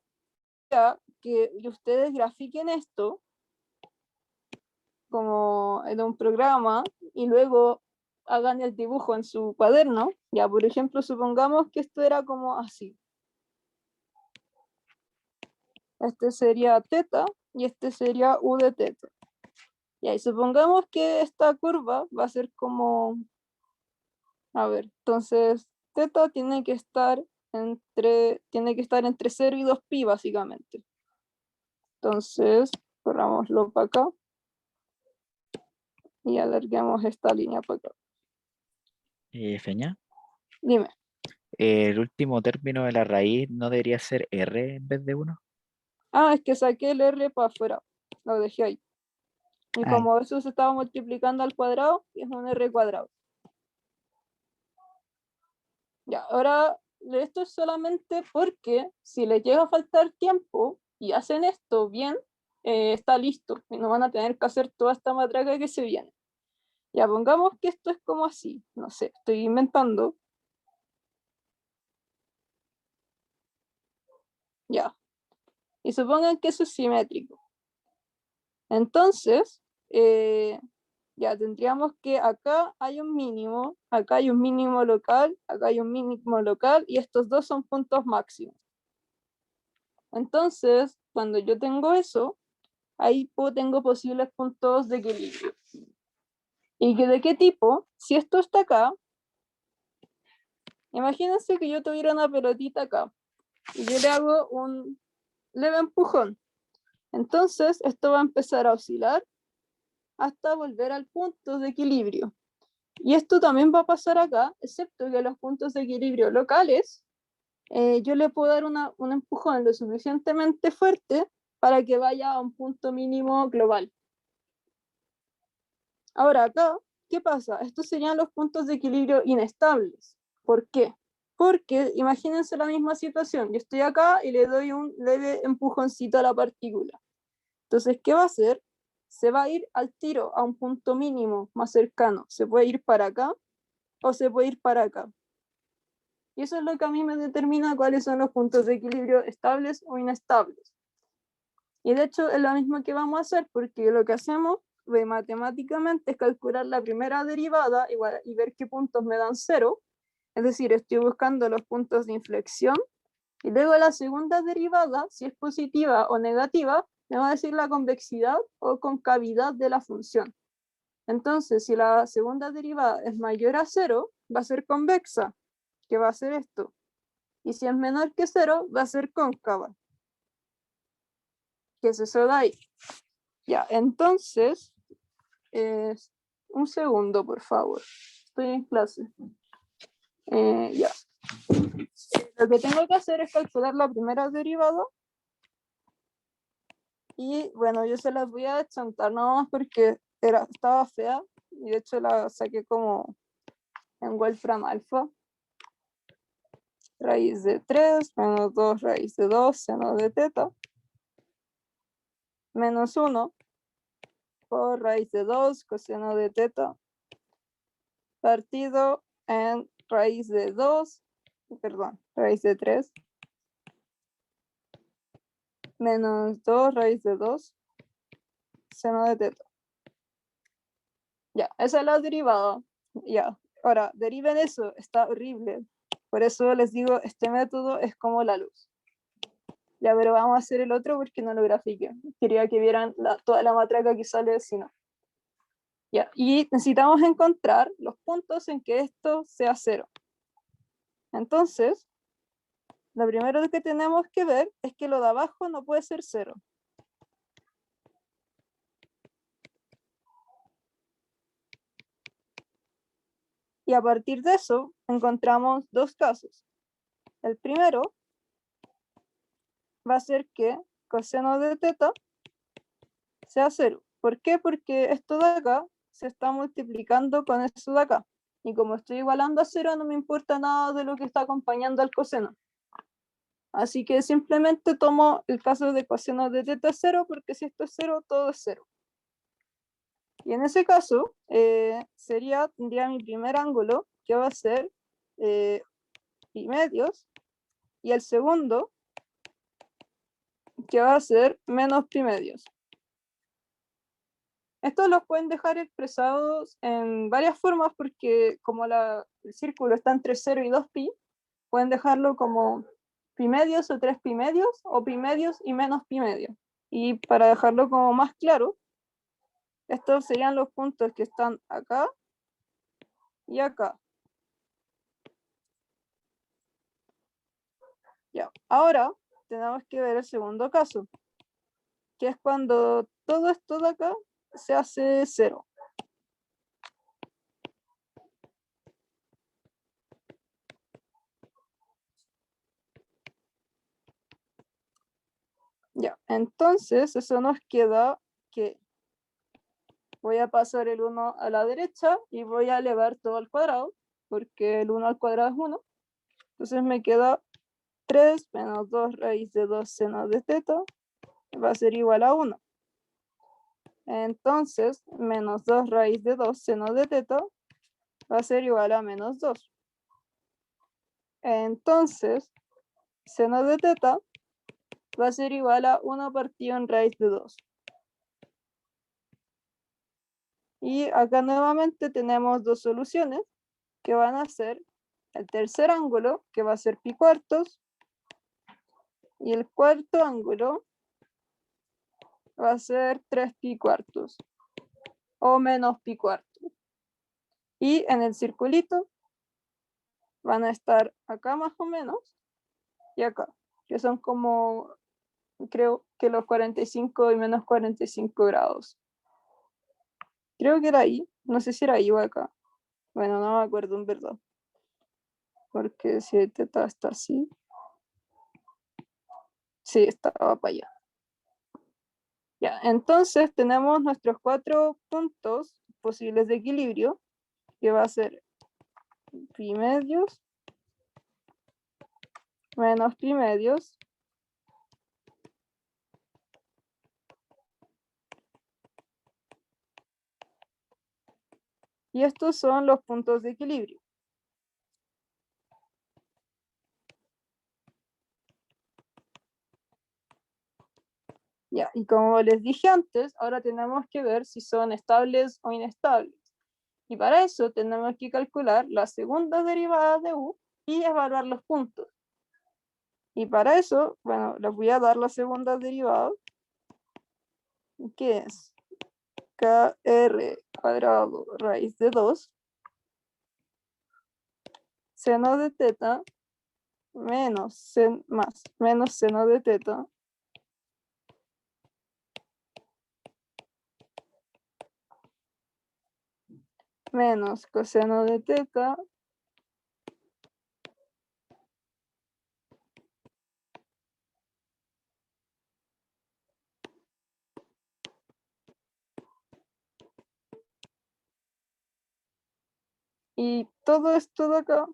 que ustedes grafiquen esto como en un programa y luego hagan el dibujo en su cuaderno. Ya, por ejemplo, supongamos que esto era como así. Este sería teta y este sería u de teta. Ya, y supongamos que esta curva va a ser como, a ver, entonces teta tiene que estar entre 0 y 2pi básicamente. Entonces, corrámoslo para acá y alarguemos esta línea para acá. Feña, Dime. el último término de la raíz no debería ser R en vez de 1. Ah, es que saqué el R para afuera. Lo dejé ahí. Y Ah, como eso se estaba multiplicando al cuadrado, es un R cuadrado. Ya, ahora esto es solamente porque si les llega a faltar tiempo y hacen esto bien, está listo. Y no van a tener que hacer toda esta matraca que se viene. Ya, pongamos que esto es como así. No sé, estoy inventando. Ya. Y supongan que eso es simétrico. Entonces, ya tendríamos que acá hay un mínimo, acá hay un mínimo local, acá hay un mínimo local, y estos dos son puntos máximos. Entonces, cuando yo tengo eso, ahí tengo posibles puntos de equilibrio. ¿Y de qué tipo? Si esto está acá, imagínense que yo tuviera una pelotita acá, y yo le hago un leve empujón. Entonces, esto va a empezar a oscilar hasta volver al punto de equilibrio. Y esto también va a pasar acá, excepto que los puntos de equilibrio locales, yo le puedo dar un empujón lo suficientemente fuerte para que vaya a un punto mínimo global. Ahora acá, ¿qué pasa? Estos serían los puntos de equilibrio inestables. ¿Por qué? Porque imagínense la misma situación. Yo estoy acá y le doy un leve empujoncito a la partícula. Entonces, ¿qué va a hacer? Se va a ir al tiro a un punto mínimo más cercano. Se puede ir para acá o se puede ir para acá. Y eso es lo que a mí me determina cuáles son los puntos de equilibrio estables o inestables. Y de hecho es lo mismo que vamos a hacer, porque lo que hacemos matemáticamente es calcular la primera derivada y ver qué puntos me dan 0. Es decir, estoy buscando los puntos de inflexión. Y luego la segunda derivada, si es positiva o negativa, me va a decir la convexidad o concavidad de la función. Entonces, si la segunda derivada es mayor a 0, va a ser convexa, que va a ser esto. Y si es menor que 0, va a ser cóncava, que es eso de ahí. Ya, entonces, un segundo, por favor. Estoy en clase. Ya. Lo que tengo que hacer es calcular la primera derivada. Y bueno, yo se las voy a chantar nomás porque estaba fea. Y de hecho la saqué como en Wolfram Alpha. Raíz de 3 menos 2 raíz de 2 seno de teta. Menos 1 por raíz de 2 coseno de teta. Partido en raíz de 2, perdón, raíz de 3. Menos 2 raíz de 2 seno de teta. Ya, esa es la derivada. Ya, ahora, deriven eso, está horrible. Por eso les digo, este método es como la luz. Ya, pero vamos a hacer el otro porque no lo grafiqué. Quería que vieran toda la matraca que sale si no. Ya, y necesitamos encontrar los puntos en que esto sea 0. Entonces, lo primero que tenemos que ver es que lo de abajo no puede ser 0. Y a partir de eso encontramos dos casos. El primero va a ser que coseno de teta sea 0. ¿Por qué? Porque esto de acá se está multiplicando con esto de acá. Y como estoy igualando a 0, no me importa nada de lo que está acompañando al coseno. Así que simplemente tomo el caso de coseno de teta 0, porque si esto es 0, todo es 0. Y en ese caso, tendría mi primer ángulo, que va a ser pi medios, y el segundo, que va a ser menos pi medios. Estos los pueden dejar expresados en varias formas, porque como el círculo está entre 0 y 2pi, pueden dejarlo como pi medios o 3 pi medios, o pi medios y menos pi medios. Y para dejarlo como más claro, estos serían los puntos que están acá y acá. Ya, ahora tenemos que ver el segundo caso, que es cuando todo esto de acá se hace 0. Ya, entonces eso nos queda que voy a pasar el 1 a la derecha y voy a elevar todo al cuadrado, porque el 1 al cuadrado es 1. Entonces me queda 3 menos 2 raíz de 2 seno de teta va a ser igual a 1. Entonces, menos 2 raíz de 2 seno de teta va a ser igual a menos 2. Entonces, seno de teta va a ser igual a 1 partido en raíz de 2. Y acá nuevamente tenemos dos soluciones que van a ser el tercer ángulo, que va a ser pi cuartos, y el cuarto ángulo va a ser 3 pi cuartos, o menos pi cuartos. Y en el circulito van a estar acá más o menos, y acá, que son como, creo que los 45 y menos 45 grados. Creo que era ahí, no sé si era ahí o acá. Bueno, no me acuerdo en verdad. Porque si teta está así. Sí, estaba para allá. Ya, entonces tenemos nuestros 4 puntos posibles de equilibrio, que va a ser pi medios, menos pi medios, y estos son los puntos de equilibrio. Ya, y como les dije antes, ahora tenemos que ver si son estables o inestables. Y para eso tenemos que calcular la segunda derivada de u y evaluar los puntos. Y para eso, bueno, les voy a dar la segunda derivada, que es kr cuadrado raíz de 2 seno de teta menos seno de teta menos coseno de teta y todo esto de acá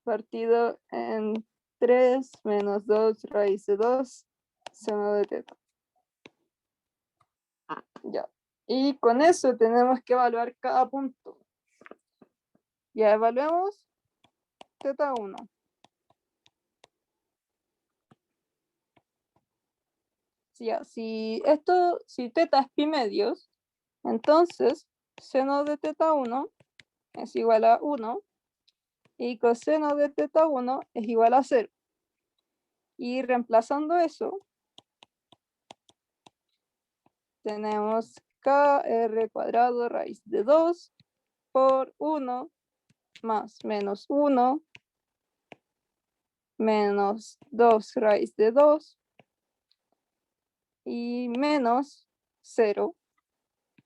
partido en 3 menos 2 raíz de 2 seno de teta. Ya. Y con eso tenemos que evaluar cada punto. Ya evaluemos teta 1. Si teta es pi medios, entonces seno de teta 1 es igual a 1 y coseno de teta 1 es igual a 0. Y reemplazando eso, tenemos kr cuadrado raíz de 2 por 1 más menos 1 menos 2 raíz de 2 y menos 0.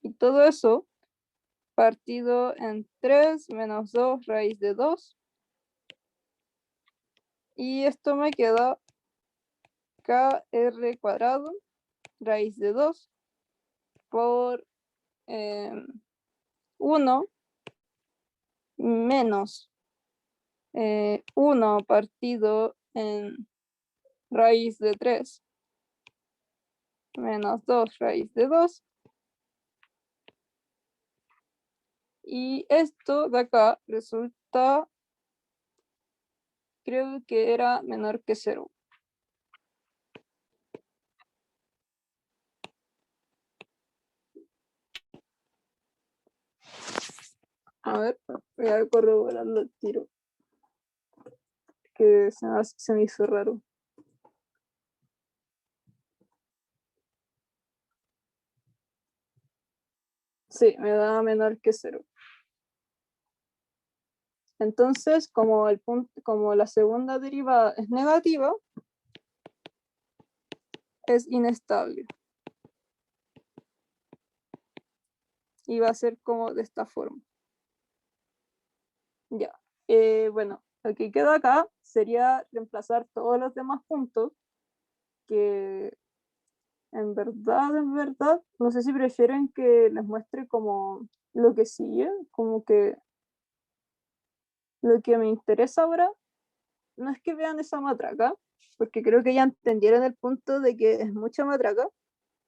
Y todo eso partido en 3 menos 2 raíz de 2. Y esto me queda KR cuadrado raíz de 2 por 1 menos 1 partido en raíz de 3 menos 2 raíz de 2. Y esto de acá resulta, creo que era menor que 0. A ver, voy a corroborarlo al tiro. Que se me hizo raro. Sí, me da menor que 0. Entonces, como la segunda derivada es negativa, es inestable. Y va a ser como de esta forma. Ya. Bueno, lo que queda acá sería reemplazar todos los demás puntos que en verdad, no sé si prefieren que les muestre como lo que sigue, como que lo que me interesa ahora no es que vean esa matraca, porque creo que ya entendieron el punto de que es mucha matraca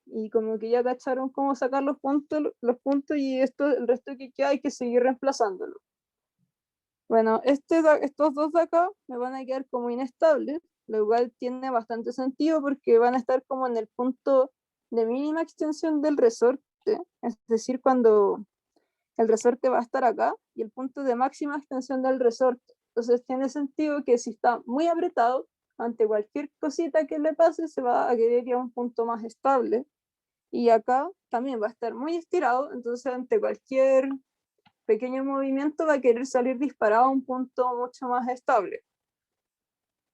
y como que ya cacharon cómo sacar los puntos y el resto que queda hay que seguir reemplazándolo. Bueno, estos dos de acá me van a quedar como inestables, lo cual tiene bastante sentido porque van a estar como en el punto de mínima extensión del resorte, es decir, cuando el resorte va a estar acá y el punto de máxima extensión del resorte. Entonces tiene sentido que si está muy apretado, ante cualquier cosita que le pase, se va a querer ir a un punto más estable. Y acá también va a estar muy estirado, entonces ante cualquier pequeño movimiento va a querer salir disparado a un punto mucho más estable.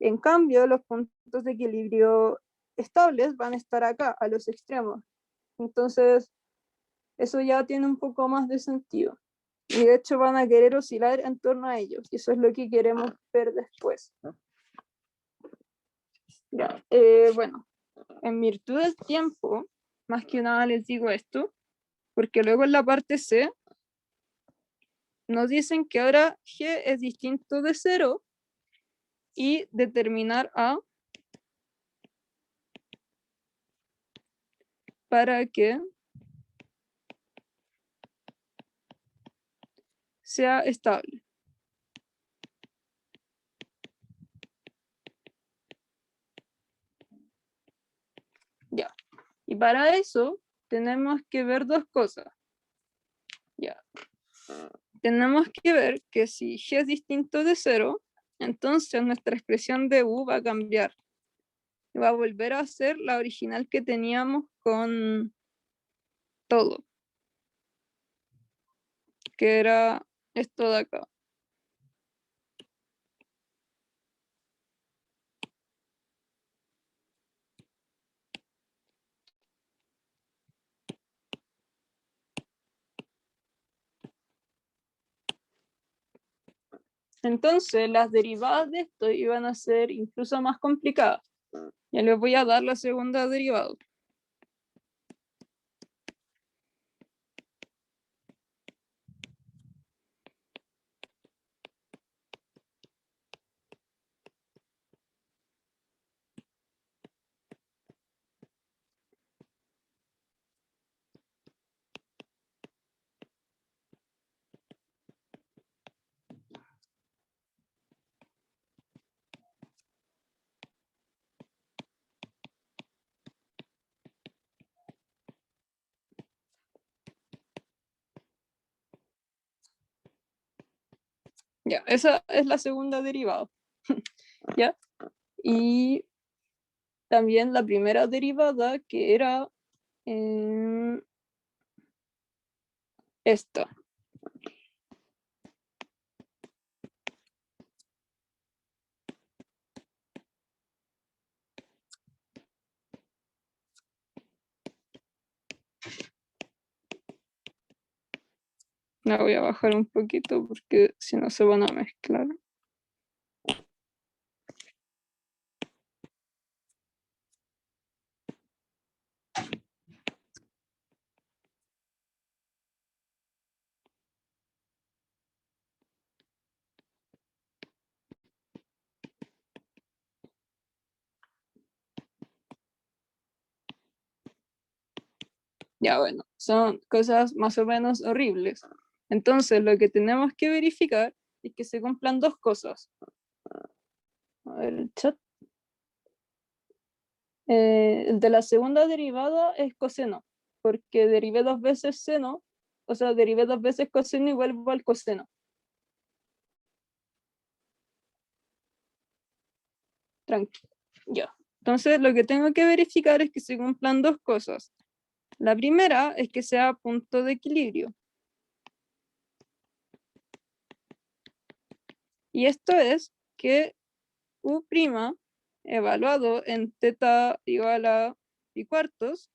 En cambio, los puntos de equilibrio estables van a estar acá, a los extremos. Entonces, eso ya tiene un poco más de sentido. Y de hecho van a querer oscilar en torno a ellos. Y eso es lo que queremos ver después. Ya, bueno, en virtud del tiempo, más que nada les digo esto, porque luego en la parte C nos dicen que ahora G es distinto de 0 y determinar A para que sea estable. Ya. Y para eso tenemos que ver dos cosas. Ya. Tenemos que ver que si G es distinto de 0, entonces nuestra expresión de U va a cambiar. Va a volver a ser la original que teníamos con todo, que era esto de acá. Entonces las derivadas de esto iban a ser incluso más complicadas. Ya les voy a dar la segunda derivada. Ya, esa es la segunda derivada. ¿Ya? Y también la primera derivada que era esta. La voy a bajar un poquito porque si no se van a mezclar. Ya bueno, son cosas más o menos horribles. Entonces lo que tenemos que verificar es que se cumplan dos cosas. A ver el chat. El de la segunda derivada es coseno, porque derivé dos veces seno, o sea, derivé dos veces coseno y vuelvo al coseno. Tranquilo, ya. Entonces lo que tengo que verificar es que se cumplan dos cosas. La primera es que sea punto de equilibrio. Y esto es que U' evaluado en teta igual a pi cuartos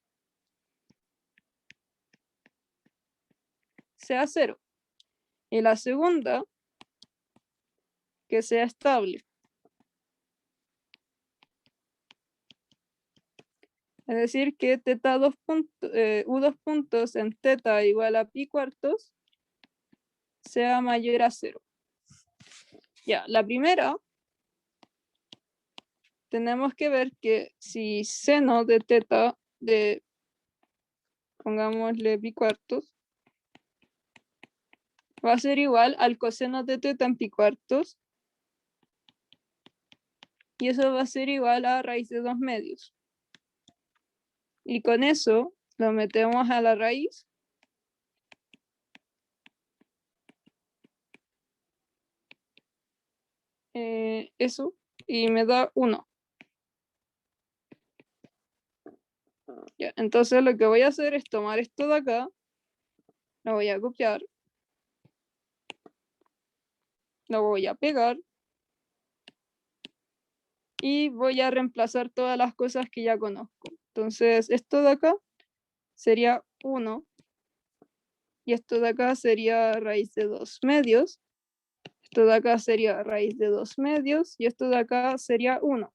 sea 0. Y la segunda, que sea estable. Es decir, que teta U dos puntos en teta igual a pi cuartos sea mayor a 0. Ya, la primera, tenemos que ver que si seno de teta de, pongámosle pi cuartos, va a ser igual al coseno de teta en pi cuartos, y eso va a ser igual a raíz de 2 medios. Y con eso lo metemos a la raíz. Eso, y me da 1. Ya, entonces lo que voy a hacer es tomar esto de acá, lo voy a copiar, lo voy a pegar, y voy a reemplazar todas las cosas que ya conozco. Entonces esto de acá sería 1, y esto de acá sería raíz de 2 medios, esto de acá sería raíz de 2 medios, y esto de acá sería 1.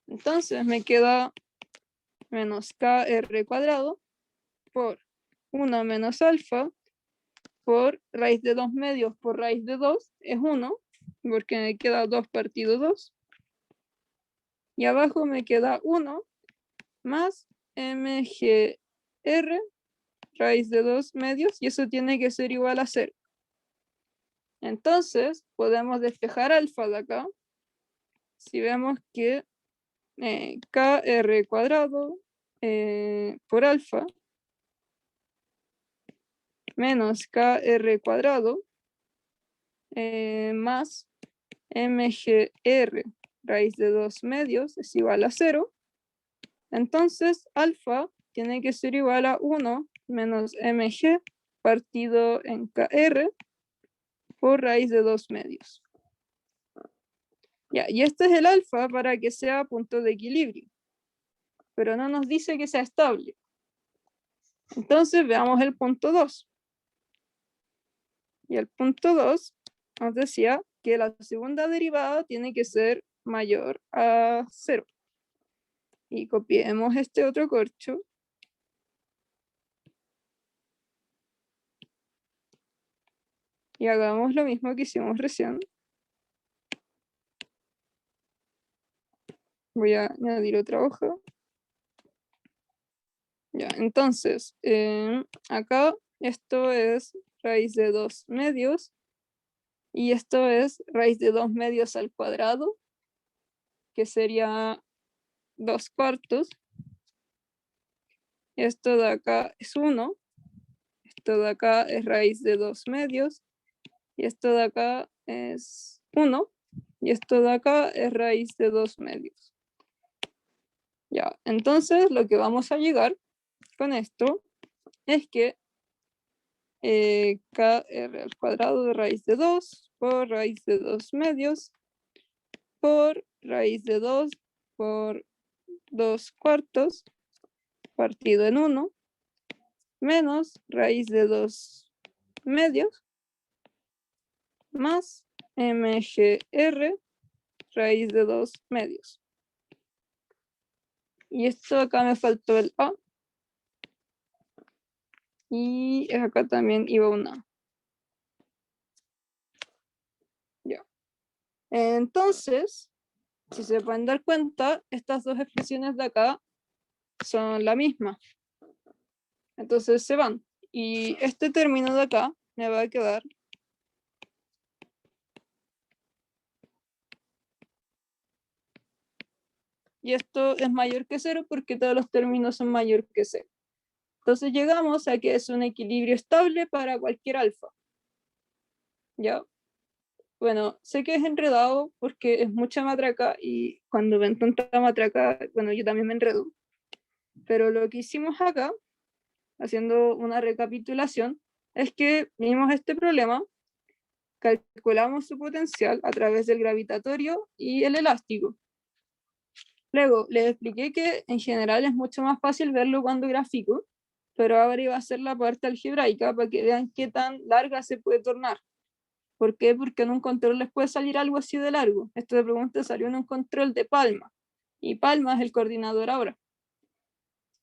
Entonces me queda menos kr cuadrado por 1 menos alfa por raíz de 2 medios por raíz de 2 es 1, porque me queda 2 partido 2. Y abajo me queda 1 más mgr raíz de 2 medios, y eso tiene que ser igual a 0. Entonces podemos despejar alfa de acá. Si vemos que kr cuadrado por alfa menos kr cuadrado más mgr raíz de 2 medios es igual a 0. Entonces alfa tiene que ser igual a 1 menos mg partido en kr por raíz de 2 medios. Ya, y este es el alfa para que sea punto de equilibrio, pero no nos dice que sea estable. Entonces veamos el punto 2. Y el punto 2 nos decía que la segunda derivada tiene que ser mayor a 0. Y copiemos este otro corcho. Y hagamos lo mismo que hicimos recién. Voy a añadir otra hoja. Ya, entonces, acá esto es raíz de 2 medios. Y esto es raíz de 2 medios al cuadrado, que sería 2 cuartos. Esto de acá es 1. Esto de acá es raíz de 2 medios. Y esto de acá es 1. Y esto de acá es raíz de 2 medios. Ya, entonces lo que vamos a llegar con esto es que kr al cuadrado de raíz de 2 por raíz de 2 medios por raíz de 2 por 2 cuartos partido en 1 menos raíz de 2 medios más mgr raíz de 2 medios. Y esto acá me faltó el A. Y acá también iba un A. Ya. Entonces, si se pueden dar cuenta, estas dos expresiones de acá son la misma. Entonces se van. Y este término de acá me va a quedar y esto es mayor que 0 porque todos los términos son mayor que 0. Entonces llegamos a que es un equilibrio estable para cualquier alfa. ¿Ya? Bueno, sé que es enredado porque es mucha matraca y cuando ven tanta matraca, bueno, yo también me enredo. Pero lo que hicimos acá, haciendo una recapitulación, es que vimos este problema, calculamos su potencial a través del gravitatorio y el elástico. Luego les expliqué que en general es mucho más fácil verlo cuando grafico, pero ahora iba a hacer la parte algebraica para que vean qué tan larga se puede tornar. ¿Por qué? Porque en un control les puede salir algo así de largo. Esta pregunta salió en un control de Palma, y Palma es el coordinador ahora.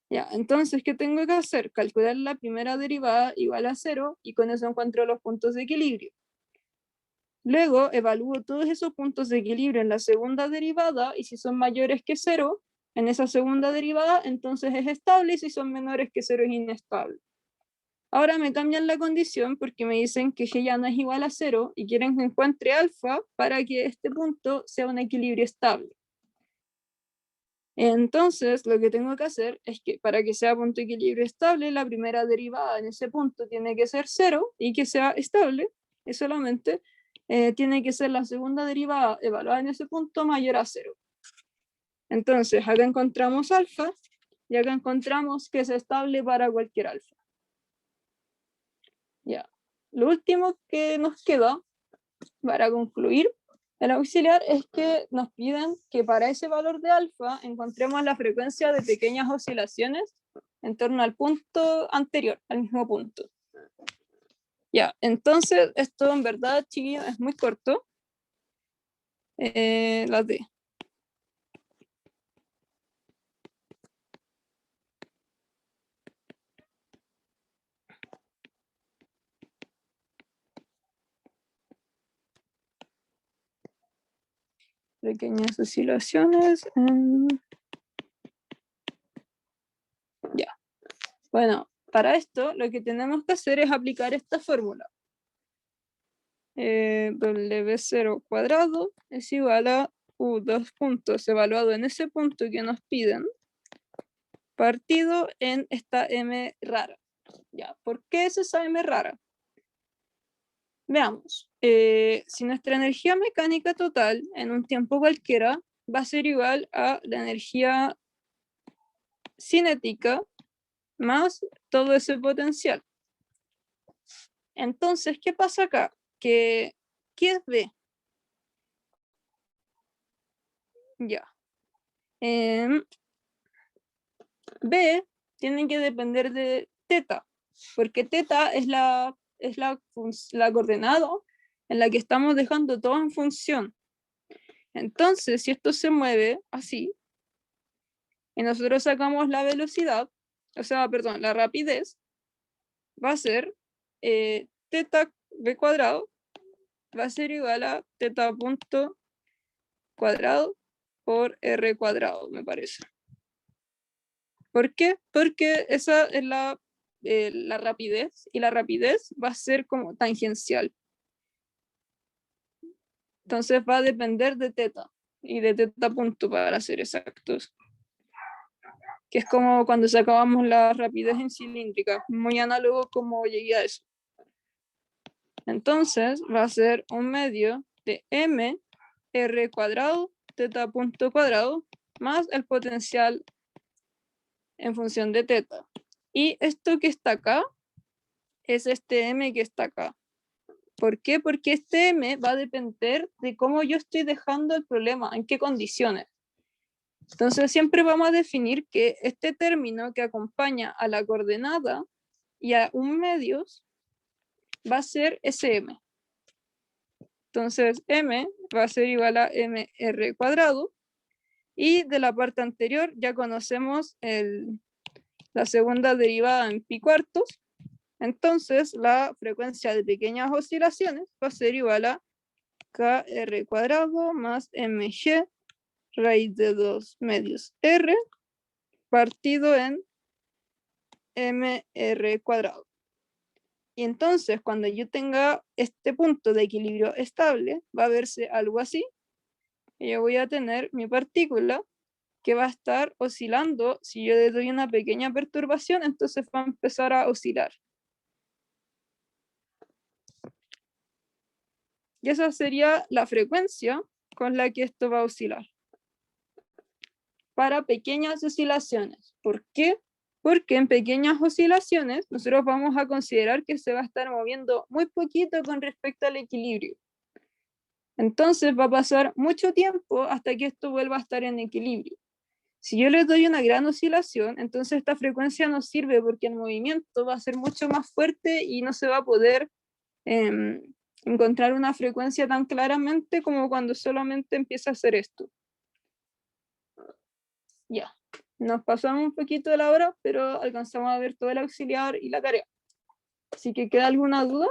Ya, entonces, ¿qué tengo que hacer? Calcular la primera derivada igual a 0, y con eso encuentro los puntos de equilibrio. Luego evalúo todos esos puntos de equilibrio en la segunda derivada, y si son mayores que 0, en esa segunda derivada, entonces es estable, y si son menores que 0 es inestable. Ahora me cambian la condición porque me dicen que G ya no es igual a 0 y quieren que encuentre alfa para que este punto sea un equilibrio estable. Entonces, lo que tengo que hacer es que para que sea punto de equilibrio estable, la primera derivada en ese punto tiene que ser 0, y que sea estable, y solamente tiene que ser la segunda derivada evaluada en ese punto mayor a 0. Entonces, acá encontramos alfa, y acá encontramos que es estable para cualquier alfa. Ya. Lo último que nos queda para concluir el auxiliar es que nos piden que para ese valor de alfa encontremos la frecuencia de pequeñas oscilaciones en torno al punto anterior, al mismo punto. Ya, entonces esto en verdad, chiquillos, es muy corto. La D. Pequeñas oscilaciones. Ya. Bueno, para esto lo que tenemos que hacer es aplicar esta fórmula. W0 cuadrado es igual a U2 puntos evaluado en ese punto que nos piden, partido en esta M rara. Ya, ¿por qué es esa M rara? Veamos, si nuestra energía mecánica total en un tiempo cualquiera va a ser igual a la energía cinética más todo ese potencial. Entonces, ¿qué pasa acá? ¿Qué es B? Ya. B tiene que depender de teta, porque teta es la coordenada en la que estamos dejando todo en función. Entonces, si esto se mueve así, y nosotros sacamos la velocidad, o sea, perdón, la rapidez, va a ser teta b cuadrado, va a ser igual a teta punto cuadrado por r cuadrado, me parece. ¿Por qué? Porque esa es la rapidez, y la rapidez va a ser como tangencial. Entonces va a depender de teta, y de teta punto para ser exactos. Que es como cuando sacábamos la rapidez en cilíndrica, muy análogo como llegué a eso. Entonces va a ser un medio de m r cuadrado teta punto cuadrado más el potencial en función de teta. Y esto que está acá es este m que está acá. ¿Por qué? Porque este m va a depender de cómo yo estoy dejando el problema, en qué condiciones. Entonces siempre vamos a definir que este término que acompaña a la coordenada y a un medios va a ser SM. Entonces, M va a ser igual a MR cuadrado. Y de la parte anterior ya conocemos la segunda derivada en pi cuartos. Entonces, la frecuencia de pequeñas oscilaciones va a ser igual a KR cuadrado más MG raíz de 2 medios R partido en MR cuadrado. Y entonces, cuando yo tenga este punto de equilibrio estable, va a verse algo así. Y yo voy a tener mi partícula que va a estar oscilando. Si yo le doy una pequeña perturbación, entonces va a empezar a oscilar. Y esa sería la frecuencia con la que esto va a oscilar. Para pequeñas oscilaciones. ¿Por qué? Porque en pequeñas oscilaciones nosotros vamos a considerar que se va a estar moviendo muy poquito con respecto al equilibrio. Entonces va a pasar mucho tiempo hasta que esto vuelva a estar en equilibrio. Si yo les doy una gran oscilación, entonces esta frecuencia no sirve porque el movimiento va a ser mucho más fuerte y no se va a poder encontrar una frecuencia tan claramente como cuando solamente empieza a hacer esto. Ya, nos pasamos un poquito de la hora, pero alcanzamos a ver todo el auxiliar y la tarea. Así que, ¿queda alguna duda?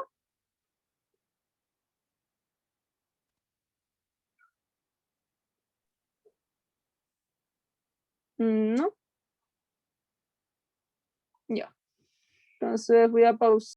No. Ya. Entonces voy a pausar.